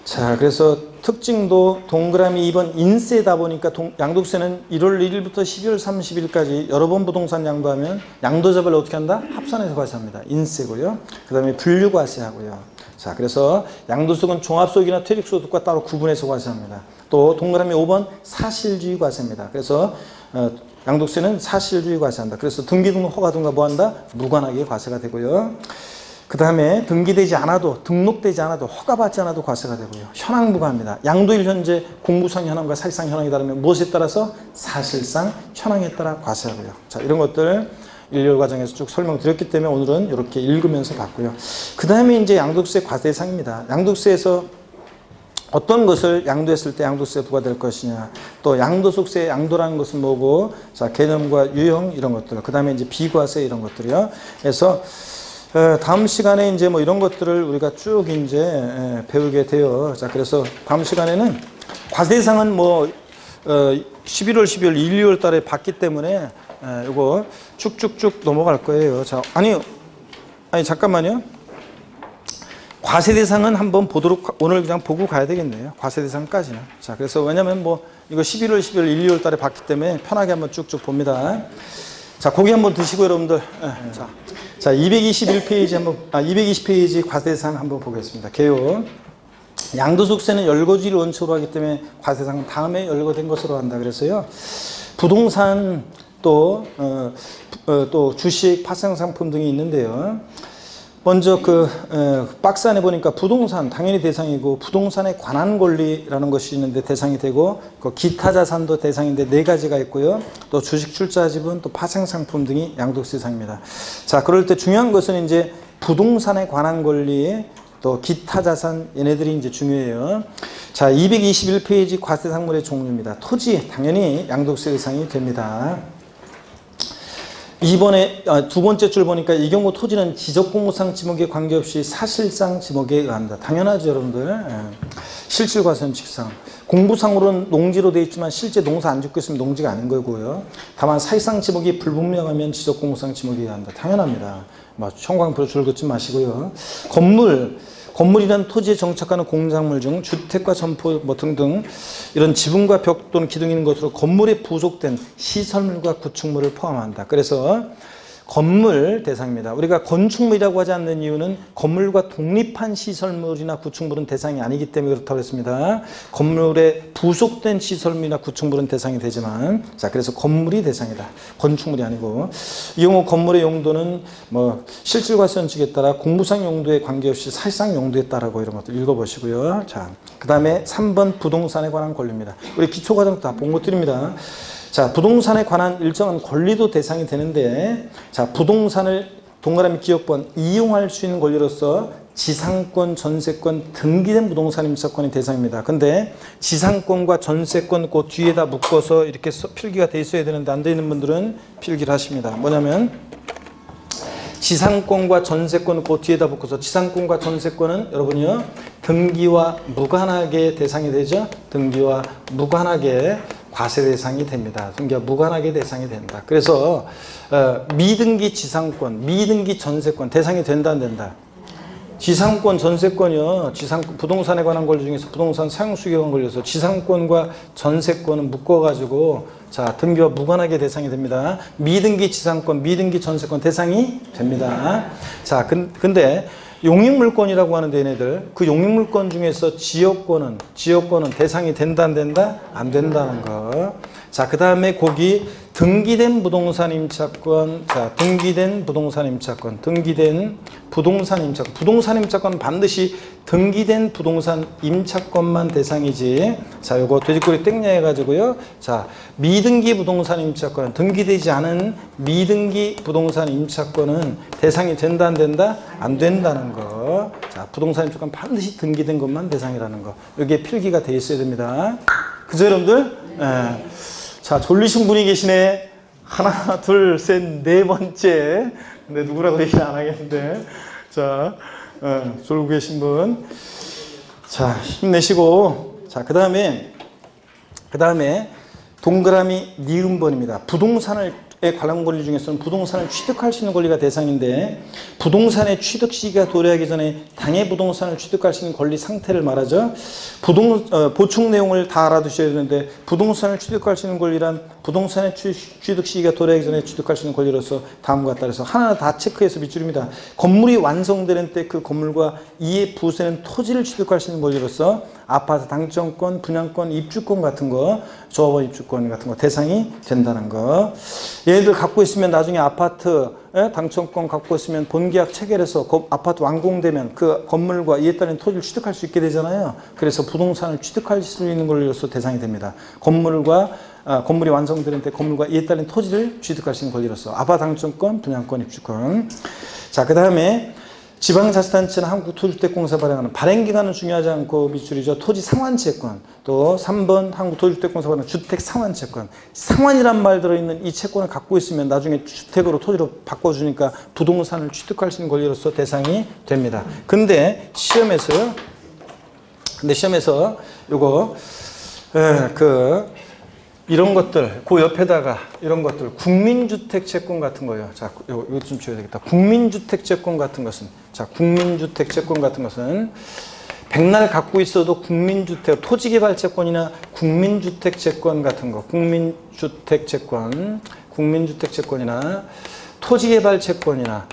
자, 그래서 특징도 동그라미 2번 인세다 보니까 양도세는 1월 1일부터 12월 30일까지 여러 번 부동산 양도하면 양도자별로 어떻게 한다? 합산해서 과세합니다. 인세고요. 그 다음에 분류과세하고요. 자, 그래서 양도소득은 종합소득이나 퇴직소득과 따로 구분해서 과세합니다. 또 동그라미 5번 사실주의 과세입니다. 그래서 양도세는 사실주의 과세한다. 그래서 등기 등록 허가 등과 뭐한다? 무관하게 과세가 되고요. 그 다음에 등기되지 않아도 등록되지 않아도 허가받지 않아도 과세가 되고요. 현황 무관합니다. 양도일 현재 공부상 현황과 사실상 현황이 다르면 무엇에 따라서? 사실상 현황에 따라 과세하고요. 자, 이런 것들 일렬 과정에서 쭉 설명드렸기 때문에 오늘은 이렇게 읽으면서 봤고요. 그 다음에 이제 양도세 과세 대상입니다. 양도세에서 어떤 것을 양도했을 때 양도세 부과될 것이냐, 또 양도소득세 양도라는 것은 뭐고, 자, 개념과 유형 이런 것들, 그 다음에 이제 비과세 이런 것들이요. 그래서 다음 시간에 이제 뭐 이런 것들을 우리가 쭉 이제 배우게 돼요. 자, 그래서 다음 시간에는 과세 대상은 뭐 11월, 12월, 1, 2월 달에 봤기 때문에 이거 쭉쭉쭉 넘어갈 거예요. 자, 아니 잠깐만요. 과세 대상은 한번 보도록, 오늘 그냥 보고 가야 되겠네요. 과세 대상까지는. 자, 그래서 왜냐면 뭐 이거 11월, 12월, 1, 2월 달에 봤기 때문에 편하게 한번 쭉쭉 봅니다. 자, 고기 한번 드시고 여러분들. 자, 221페이지 한번, 220페이지 과세 대상 한번 보겠습니다. 개요. 양도소득세는 열거주의를 원칙으로 하기 때문에 과세 대상은 다음에 열거된 것으로 한다. 그래서요. 부동산 또 주식, 파생상품 등이 있는데요. 먼저 박스 안에 보니까 부동산 당연히 대상이고, 부동산에 관한 권리라는 것이 있는데 대상이 되고, 기타 자산도 대상인데 4가지가 있고요. 또 주식 출자 지분, 또 파생상품 등이 양도세 대상입니다. 자, 그럴 때 중요한 것은 이제 부동산에 관한 권리, 또 기타 자산, 얘네들이 이제 중요해요. 자, 221페이지 과세 상물의 종류입니다. 토지 당연히 양도세 대상이 됩니다. 이번에 두 번째 줄 보니까 이 경우 토지는 지적공무상 지목에 관계없이 사실상 지목에 의한다. 당연하죠, 여러분들. 실질과세는 직상. 공부상으로는 농지로 되어 있지만 실제 농사 안 짓고 있으면 농지가 아닌 거고요. 다만 사실상 지목이 불분명하면 지적공무상 지목에 의한다. 당연합니다. 형광표로 줄 긋지 마시고요. 건물이란 토지에 정착하는 공작물 중 주택과 점포 등등 이런 지붕과 벽 또는 기둥이 있는 것으로 건물에 부속된 시설물과 구축물을 포함한다. 그래서 건물 대상입니다. 우리가 건축물이라고 하지 않는 이유는 건물과 독립한 시설물이나 구축물은 대상이 아니기 때문에 그렇다고 했습니다. 건물에 부속된 시설물이나 구축물은 대상이 되지만, 자, 그래서 건물이 대상이다. 건축물이 아니고, 이 경우 건물의 용도는 뭐 실질과세 원칙에 따라 공부상 용도에 관계없이 사실상 용도에 따라고 이런 것들 읽어보시고요. 자, 그 다음에 3번 부동산에 관한 권리입니다. 우리 기초과정 다 본 것들입니다. 자, 부동산에 관한 일정한 권리도 대상이 되는데, 자, 부동산을 동그라미 기억번 이용할 수 있는 권리로서 지상권, 전세권, 등기된 부동산 임차권이 대상입니다. 근데 지상권과 전세권 그 뒤에다 묶어서 이렇게 필기가 돼 있어야 되는데 안 돼 있는 분들은 필기를 하십니다. 뭐냐면 지상권과 전세권 그 뒤에다 묶어서, 지상권과 전세권은 여러분이요 등기와 무관하게 대상이 되죠. 등기와 무관하게 과세 대상이 됩니다. 등기와 무관하게 대상이 된다. 그래서 미등기 지상권, 미등기 전세권 대상이 된다 안 된다? 지상권, 전세권이요. 부동산에 관한 권리 중에서 부동산 사용수익에 관한 권리에서 지상권과 전세권은 묶어가지고, 자, 등기와 무관하게 대상이 됩니다. 미등기 지상권, 미등기 전세권 대상이 됩니다. 자, 근데 용익물권이라고 하는데 얘네들, 그 용익물권 중에서 지역권은 대상이 된다 안 된다? 안 된다는 거. 자, 그 다음에 거기 등기된 부동산 임차권, 자, 등기된 부동산 임차권, 등기된 부동산 임차권. 부동산 임차권은 반드시 등기된 부동산 임차권만 대상이지. 자, 요거 돼지꼬리 땡냐 해가지고요. 자, 미등기 부동산 임차권, 등기되지 않은 미등기 부동산 임차권은 대상이 된다 안 된다? 안 된다는 거. 자, 부동산 임차권 반드시 등기된 것만 대상이라는 거. 여기에 필기가 돼 있어야 됩니다. 그죠, 여러분들? 자, 졸리신 분이 계시네. 하나, 둘, 셋, 네 번째. 근데 누구라고 얘기 안 하겠는데. 자, 졸고 계신 분. 자, 힘내시고. 자, 그 다음에 동그라미 니은번입니다. 부동산에 관한 권리 중에서는 부동산을 취득할 수 있는 권리가 대상인데 부동산의 취득 시기가 도래하기 전에 당해 부동산을 취득할 수 있는 권리 상태를 말하죠. 보충 내용을 다 알아두셔야 되는데 부동산을 취득할 수 있는 권리란 부동산의 취득 시기가 도래하기 전에 취득할 수 있는 권리로서 다음과 따라서 하나하나 다 체크해서 밑줄입니다. 건물이 완성되는 때 그 건물과 이에 부수되는 토지를 취득할 수 있는 권리로서 아파트 당첨권, 분양권, 입주권 같은 거, 조합원 입주권 같은 거 대상이 된다는 거. 얘네들 갖고 있으면 나중에 아파트 당첨권 갖고 있으면 본계약 체결해서 아파트 완공되면 그 건물과 이에 따른 토지를 취득할 수 있게 되잖아요. 그래서 부동산을 취득할 수 있는 권리로서 대상이 됩니다. 건물이 완성되는 때 건물과 이에 따른 토지를 취득할 수 있는 권리로서 아파트 당첨권, 분양권, 입주권. 자, 그 다음에 지방자치단체나 한국토지주택공사 발행하는 발행기간은 중요하지 않고 밑줄이죠. 토지상환채권. 또 3번 한국토지주택공사 발행하는 주택상환채권. 상환이란 말 들어있는 이 채권을 갖고 있으면 나중에 주택으로 토지로 바꿔주니까 부동산을 취득할 수 있는 권리로서 대상이 됩니다. 근데 시험에서 요거 이런 것들, 그 옆에다가 이런 것들, 국민주택채권 같은 거예요. 자, 이거 좀 줘야 되겠다. 국민주택채권 같은 것은, 국민주택채권 같은 것은 백날 갖고 있어도 토지개발채권이나 국민주택채권 같은 거, 국민주택채권이나 토지개발채권이나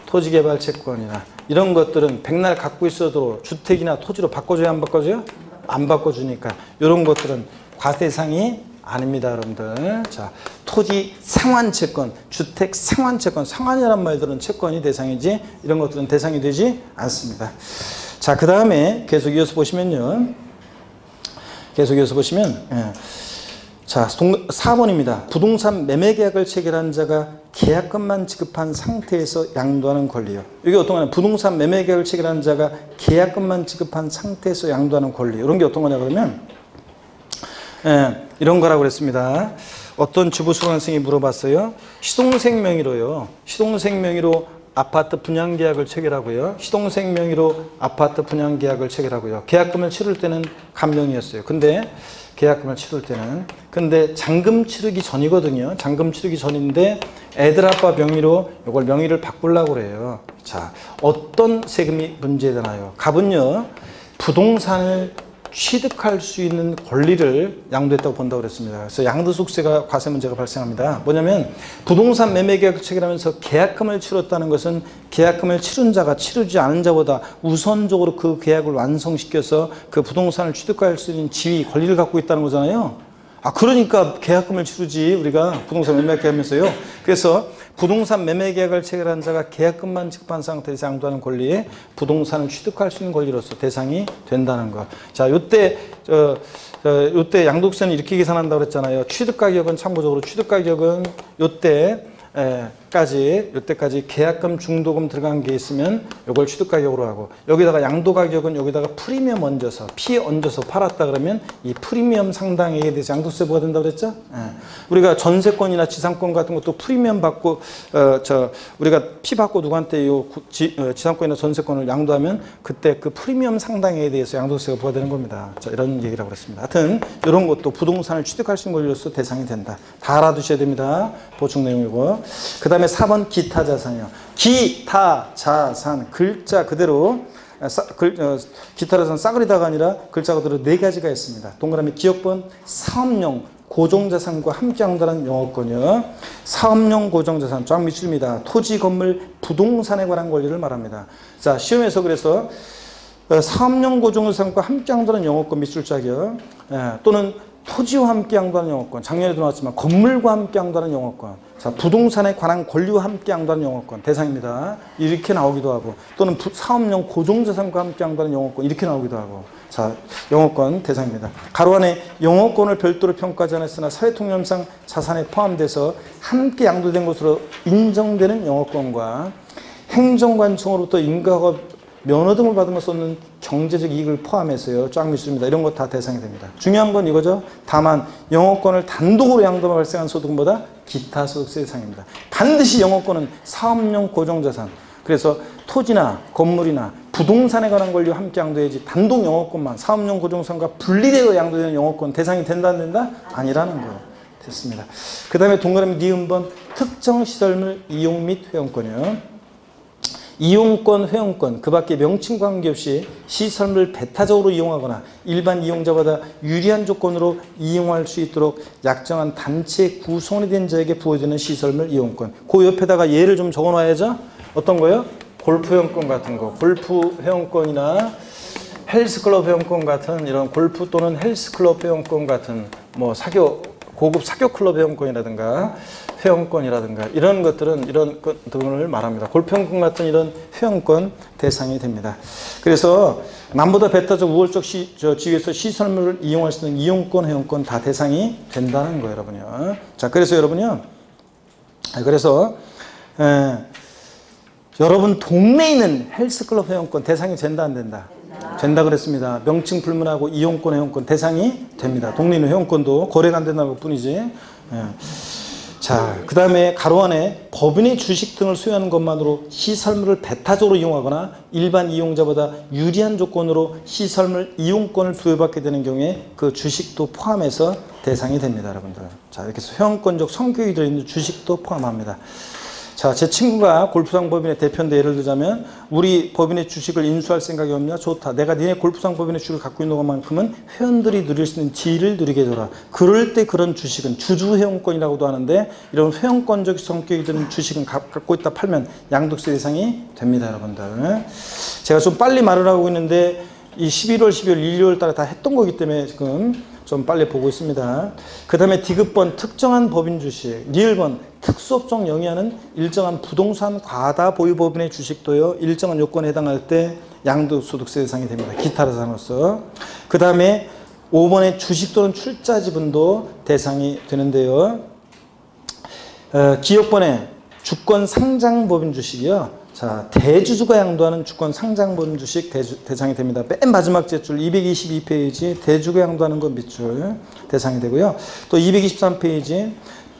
이런 것들은 백날 갖고 있어도 주택이나 토지로 바꿔줘야 안 바꿔줘요? 안 바꿔주니까 이런 것들은 과대상이 아닙니다, 여러분들. 자, 토지 상환채권, 주택 상환채권, 상환이란 말들은 채권이 대상이지 이런 것들은 대상이 되지 않습니다. 자, 그 다음에 계속 이어서 보시면요. 자, 4번입니다. 부동산 매매계약을 체결한 자가 계약금만 지급한 상태에서 양도하는 권리요. 이게 어떤 거냐? 부동산 매매계약을 체결한 자가 계약금만 지급한 상태에서 양도하는 권리. 이런 게 어떤 거냐 그러면 이런 거라고 그랬습니다. 어떤 주부수강생이 물어봤어요. 시동생 명의로 아파트 분양계약을 체결하고요. 계약금을 치를 때는 감명이었어요. 근데 잔금 치르기 전이거든요. 잔금 치르기 전인데 애들 아빠 명의로 이걸 명의를 바꾸려고 그래요. 자, 어떤 세금이 문제되나요? 갑은요, 부동산을 취득할 수 있는 권리를 양도했다고 본다고 그랬습니다. 그래서 양도소득세가 과세 문제가 발생합니다. 뭐냐면 부동산 매매계약을 체결하면서 계약금을 치렀다는 것은 계약금을 치른 자가 치르지 않은 자보다 우선적으로 그 계약을 완성시켜서 그 부동산을 취득할 수 있는 지위, 권리를 갖고 있다는 거잖아요. 그러니까 계약금을 치르지 우리가 부동산 매매계약 하면서요. 그래서 부동산 매매계약을 체결한 자가 계약금만 지급한 상태에서 양도하는 권리에 부동산을 취득할 수 있는 권리로서 대상이 된다는 거. 자, 요때 양도세는 이렇게 계산한다고 그랬잖아요. 취득가격은 참고적으로 취득가격은 요때까지 계약금, 중도금 들어간 게 있으면 요걸 취득가격으로 하고 여기다가 양도가격은 여기다가 프리미엄 얹어서 피 얹어서 팔았다 그러면 이 프리미엄 상당액에 대해서 양도세 부과가 된다고 그랬죠? 우리가 전세권이나 지상권 같은 것도 프리미엄 받고 우리가 피 받고 누구한테 요 지상권이나 전세권을 양도하면 그때 그 프리미엄 상당액에 대해서 양도세가 부과되는 겁니다. 자, 이런 얘기라고 그랬습니다. 하여튼 이런 것도 부동산을 취득할 수 있는 권리로서 대상이 된다. 다 알아두셔야 됩니다. 보충 내용이고. 그 다음에 4번 기타 자산이요. 기타 자산 글자 그대로 기타 자산 싸그리다가 아니라 글자 그대로 4가지가 있습니다. 동그라미 기억번 사업용 고정자산과 함께 양도하는 영업권이요. 사업용 고정자산 쫙 밑줄입니다. 토지, 건물, 부동산에 관한 권리를 말합니다. 자, 시험에서 그래서 사업용 고정자산과 함께 양도하는 영업권 밑줄짝이요. 또는 토지와 함께 양도하는 영업권. 작년에도 나왔지만 건물과 함께 양도하는 영업권. 자, 부동산에 관한 권리와 함께 양도하는 영업권 대상입니다. 이렇게 나오기도 하고 또는 사업용 고정자산과 함께 양도하는 영업권 이렇게 나오기도 하고. 자, 영업권 대상입니다. 가로 안에 영업권을 별도로 평가하지 않았으나 사회통념상 자산에 포함돼서 함께 양도된 것으로 인정되는 영업권과 행정관청으로부터 인가허가 면허 등을 받으면 쏟는 경제적 이익을 포함해서요. 쫙 밑줄입니다. 이런 거 다 대상이 됩니다. 중요한 건 이거죠. 다만 영업권을 단독으로 양도하면 발생한 소득보다 기타 소득세 대상입니다. 반드시 영업권은 사업용 고정자산, 그래서 토지나 건물이나 부동산에 관한 권리와 함께 양도해야지 단독 영업권만 사업용 고정자산과 분리되어 양도되는 영업권 대상이 된다 안 된다? 아니라는 거예요. 됐습니다. 그 다음에 동그라미 니은번 특정 시설물 이용 및 회원권이요. 이용권, 회원권, 그 밖에 명칭 관계없이 시설물 배타적으로 이용하거나 일반 이용자보다 유리한 조건으로 이용할 수 있도록 약정한 단체 구성원이 된 자에게 부여되는 시설물 이용권. 그 옆에다가 예를 좀 적어놔야죠. 어떤 거요? 골프 회원권 같은 거. 골프 회원권이나 헬스클럽 회원권 같은 이런 골프 또는 헬스클럽 회원권 같은 뭐 고급 사교 클럽 회원권이라든가 회원권이라든가 이런 것들은 이런 것들을 말합니다. 골프 회원권 같은 이런 회원권 대상이 됩니다. 그래서 남보다 배타적 우월적 지위에서 시설물을 이용할 수 있는 이용권, 회원권 다 대상이 된다는 거예요, 여러분요. 자, 그래서 여러분요. 여러분 동네에 있는 헬스클럽 회원권 대상이 된다, 안 된다? 된다 그랬습니다. 명칭 불문하고 이용권, 회원권 대상이 됩니다. 동네 있는 회원권도 거래가 안 된다는 것뿐이지. 자, 그 다음에 가로 안에 법인의 주식 등을 소유하는 것만으로 시설물을 배타적으로 이용하거나 일반 이용자보다 유리한 조건으로 시설물 이용권을 부여받게 되는 경우에 그 주식도 포함해서 대상이 됩니다, 여러분들. 자, 이렇게 해서 회원권적 성격이 들어있는 주식도 포함합니다. 자, 제 친구가 골프장 법인의 대표인데 예를 들자면 우리 법인의 주식을 인수할 생각이 없냐? 좋다. 내가 니네 골프장 법인의 주식을 갖고 있는 것만큼은 회원들이 누릴 수 있는 지위를 누리게 해줘라. 그럴 때 그런 주식은 주주회원권이라고도 하는데 이런 회원권적 성격이 드는 주식은 갖고 있다 팔면 양도세 대상이 됩니다, 여러분들. 제가 좀 빨리 말을 하고 있는데 이 11월, 12월, 1월 달에 다 했던 거기 때문에 지금 좀 빨리 보고 있습니다. 그 다음에 디귿번 특정한 법인 주식, 리을번 특수업종 영위하는 일정한 부동산 과다 보유 법인의 주식도요. 일정한 요건에 해당할 때 양도소득세 대상이 됩니다. 기타로서. 그 다음에 5번에 주식 또는 출자 지분도 대상이 되는데요. 기억번에 주권 상장 법인 주식이요. 자, 대주주가 양도하는 주권 상장본 주식 대상이 됩니다. 맨 마지막 제줄 222페이지 대주가 양도하는 것 밑줄 대상이 되고요. 또 223페이지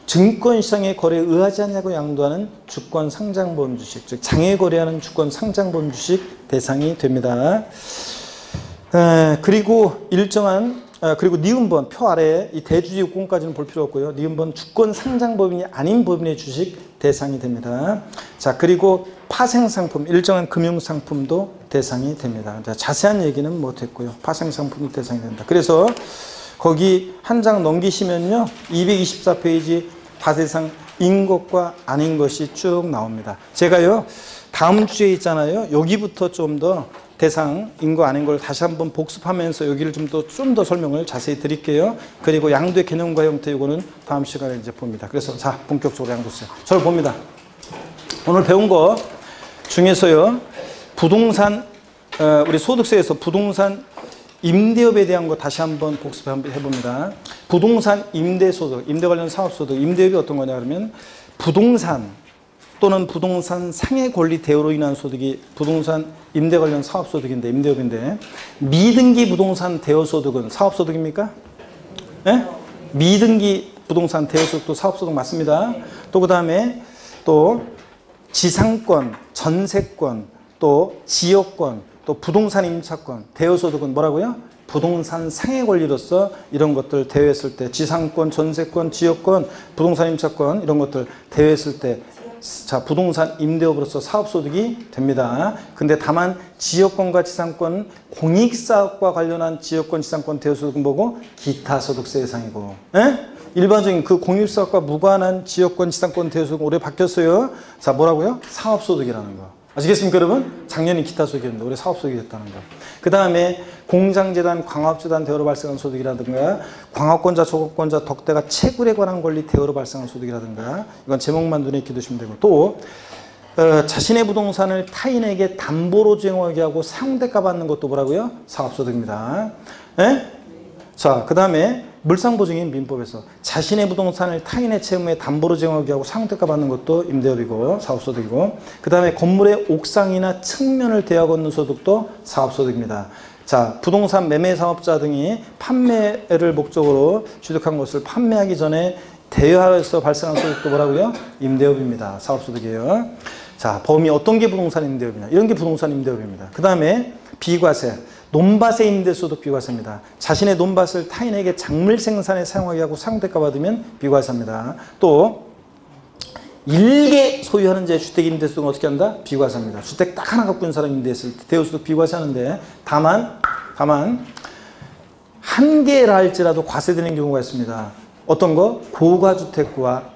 증권시장의 거래에 의하지 않냐고 양도하는 주권 상장본 주식, 즉 장외 거래하는 주권 상장본 주식 대상이 됩니다. 그리고 그리고 니은번 표 아래에 이 대주주 요건까지는 볼 필요 없고요. 니은번 주권 상장 법인이 아닌 법인의 주식 대상이 됩니다. 자, 그리고 파생상품, 일정한 금융상품도 대상이 됩니다. 자, 자세한 얘기는 못했고요. 파생상품도 대상이 된다. 그래서 거기 한 장 넘기시면요. 224페이지 과세상인 것과 아닌 것이 쭉 나옵니다. 제가요. 다음 주에 있잖아요. 여기부터 좀 더 대상인 거 아닌 걸 다시 한번 복습하면서 여기를 좀 더 설명을 자세히 드릴게요. 그리고 양도의 개념과 형태 이거는 다음 시간에 이제 봅니다. 그래서 자, 본격적으로 양도세. 저를 봅니다. 오늘 배운 거 중에서요. 부동산 우리 소득세에서 부동산 임대업에 대한 거 다시 한번 복습해 봅니다. 부동산 임대소득, 임대 관련 사업소득, 임대업이 어떤 거냐 그러면 부동산 또는 부동산 상해 권리 대여로 인한 소득이 부동산 임대 관련 사업소득인데 임대업인데 미등기 부동산 대여소득은 사업소득입니까? 네? 미등기 부동산 대여소득도 사업소득 맞습니다. 또 그 다음에 또 지상권, 전세권, 또 지역권, 또 부동산 임차권, 대여소득은 뭐라고요? 부동산 상해 권리로서 이런 것들 대여했을 때 지상권, 전세권, 지역권, 부동산 임차권 이런 것들 대여했을 때 자, 부동산 임대업으로서 사업소득이 됩니다. 근데 다만 지역권과 지상권, 공익사업과 관련한 지역권, 지상권 대여소득은 뭐고? 기타소득세 대상이고. 에? 일반적인 그 공익사업과 무관한 지역권, 지상권 대여소득은 올해 바뀌었어요. 자, 뭐라고요? 사업소득이라는 거. 아시겠습니까, 여러분? 작년에 기타소득이었는데 올해 사업소득이 됐다는 거. 그 다음에 공장재단, 광업재단 대여로 발생한 소득이라든가 광업권자, 조급권자, 덕대가 채굴에 관한 권리 대여로 발생한 소득이라든가 이건 제목만 눈에 익혀 두시면 되고 또 자신의 부동산을 타인에게 담보로 제공하게 하고 사용대가 받는 것도 뭐라고요? 사업소득입니다. 예? 자, 그 다음에 물상보증인 민법에서 자신의 부동산을 타인의 채무에 담보로 제공하게 하고 상대가 받는 것도 임대업이고 사업소득이고 그 다음에 건물의 옥상이나 측면을 대여 걷는 소득도 사업소득입니다. 자, 부동산 매매 사업자 등이 판매를 목적으로 취득한 것을 판매하기 전에 대여하여서 발생한 소득도 뭐라고요? 임대업입니다. 사업소득이에요. 자, 범위 어떤 게 부동산 임대업이냐? 이런 게 부동산 임대업입니다. 그 다음에 비과세. 논밭의 임대소득 비과세입니다. 자신의 논밭을 타인에게 작물 생산에 사용하게 하고 사용대가 받으면 비과세입니다. 또 일개 소유하는 자의 주택 임대소득은 어떻게 한다? 비과세입니다. 주택 딱 하나 갖고 있는 사람이 임대했을 때 대여소득 비과세 하는데 다만 한 개라 할지라도 과세되는 경우가 있습니다. 어떤 거? 고가주택과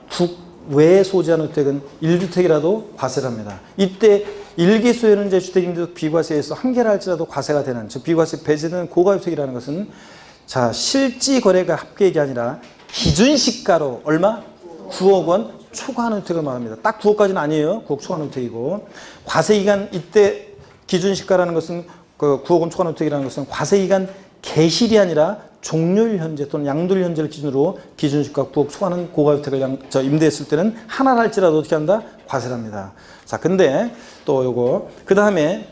국외에 소지하는 주택은 1주택이라도 과세를 합니다. 이때 일개 소유하는 자의 주택 임대소득 비과세에서 한 개라 할지라도 과세가 되는, 즉 비과세 배제되는 고가주택이라는 것은 자 실지 거래가 합계액이 아니라 기준시가로 얼마? 9억 원 초과하는 주택을 말합니다. 딱 9억까지는 아니에요. 9억 초과하는 주택이고, 과세기간 이때 기준시가라는 것은 그 9억 원 초과하는 주택이라는 것은 과세기간 개실이 아니라 종료일 현재 또는 양도일 현재를 기준으로 기준시가 9억 초과하는 고가주택을 임대했을 때는 하나를 할지라도 어떻게 한다? 과세를 합니다. 자, 근데 또 요거 그다음에요.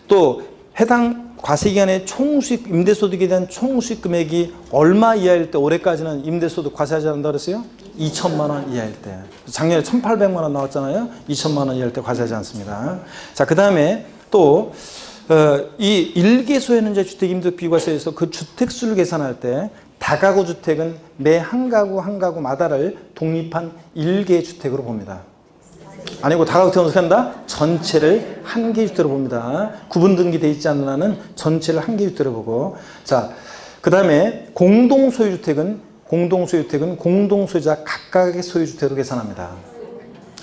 또 해당 과세기간의 총수익 임대소득에 대한 총수익 금액이 얼마 이하일 때 올해까지는 임대소득 과세하지 않는다 그랬어요? 2천만 원 이하일 때. 작년에 1,800만 원 나왔잖아요. 2천만 원 이하일 때 과세하지 않습니다. 자, 그다음에 또 이 일개 소유하는 자 주택 임대소득 비과세에서 그 주택수를 계산할 때 다가구 주택은 매 한 가구마다를 독립한 일개 주택으로 봅니다. 아니고 다가구 주택은 어떻게 한다? 전체를 한 개 주택으로 봅니다. 구분 등기되어 있지 않는 한은 전체를 한 개 주택으로 보고, 자, 그 다음에 공동소유주택은 공동소유자 각각의 소유주택으로 계산합니다.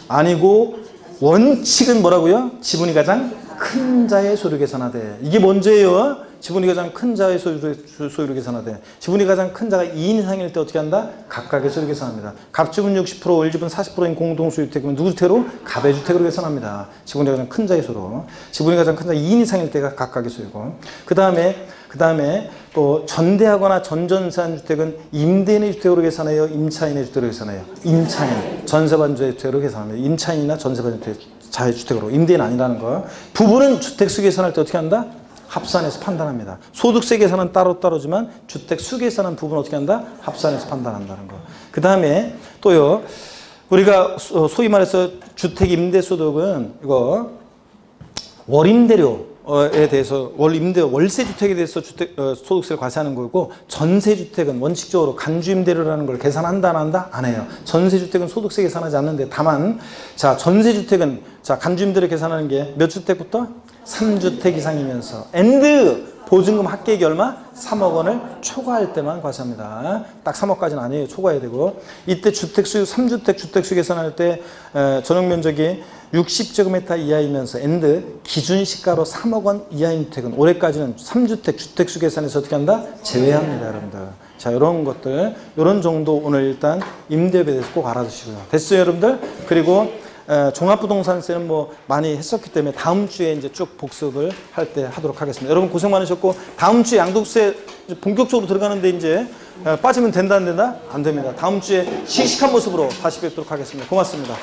아니고 원칙은 뭐라고요? 지분이 가장 큰 자의 소유를 계산하되. 이게 뭔지예요? 지분이 가장 큰 자의 소유를 계산하되. 지분이 가장 큰 자가 2인 이상일 때 어떻게 한다? 각각의 소유를 계산합니다. 갑지분 60%, 월지분 40%인 공동소유주택은 누구 주택으로? 갑의 주택으로 계산합니다. 지분이 가장 큰 자의 소유로. 지분이 가장 큰 자 2인 이상일 때가 각각의 소유고. 그 다음에 또 전대하거나 전전세한 주택은 임대인의 주택으로 계산해요? 임차인의 주택으로 계산해요? 임차인. 전세반자의 주택으로 계산합니다. 임차인이나 전세반자의 주택으로. 임대인 아니라는 거. 부부는 주택수 계산할 때 어떻게 한다? 합산해서 판단합니다. 소득세 계산은 따로지만 주택수 계산은 부분은 어떻게 한다? 합산해서 판단한다는 거. 그 다음에 또요, 우리가 소위 말해서 주택 임대소득은 이거 월임대료에 대해서 월세 주택에 대해서 소득세를 과세하는 거고, 전세 주택은 원칙적으로 간주임대료라는 걸 계산한다 안 한다? 안 해요. 전세 주택은 소득세 계산하지 않는데, 다만 자 전세 주택은 자 간주임대료 계산하는 게 몇 주택부터? 3주택 이상이면서 보증금 합계액이 얼마? 3억 원을 초과할 때만 과세합니다. 딱 3억까지는 아니에요. 초과해야 되고, 이때 주택수 3주택 주택수 계산할 때 전용 면적이 60제곱미터 이하이면서 기준시가로 3억 원 이하인 주택은 올해까지는 3주택 주택수 계산에서 어떻게 한다? 제외합니다, 여러분들. 자, 이런 것들, 이런 정도 오늘 일단 임대업에 대해서 꼭 알아두시고요. 됐어요, 여러분들? 그리고 종합부동산세는 뭐 많이 했었기 때문에 다음 주에 이제 쭉 복습을 할 때 하도록 하겠습니다. 여러분 고생 많으셨고, 다음 주에 양도세 본격적으로 들어가는데 이제 빠지면 된다 안 된다? 안 됩니다. 다음 주에 씩씩한 모습으로 다시 뵙도록 하겠습니다. 고맙습니다.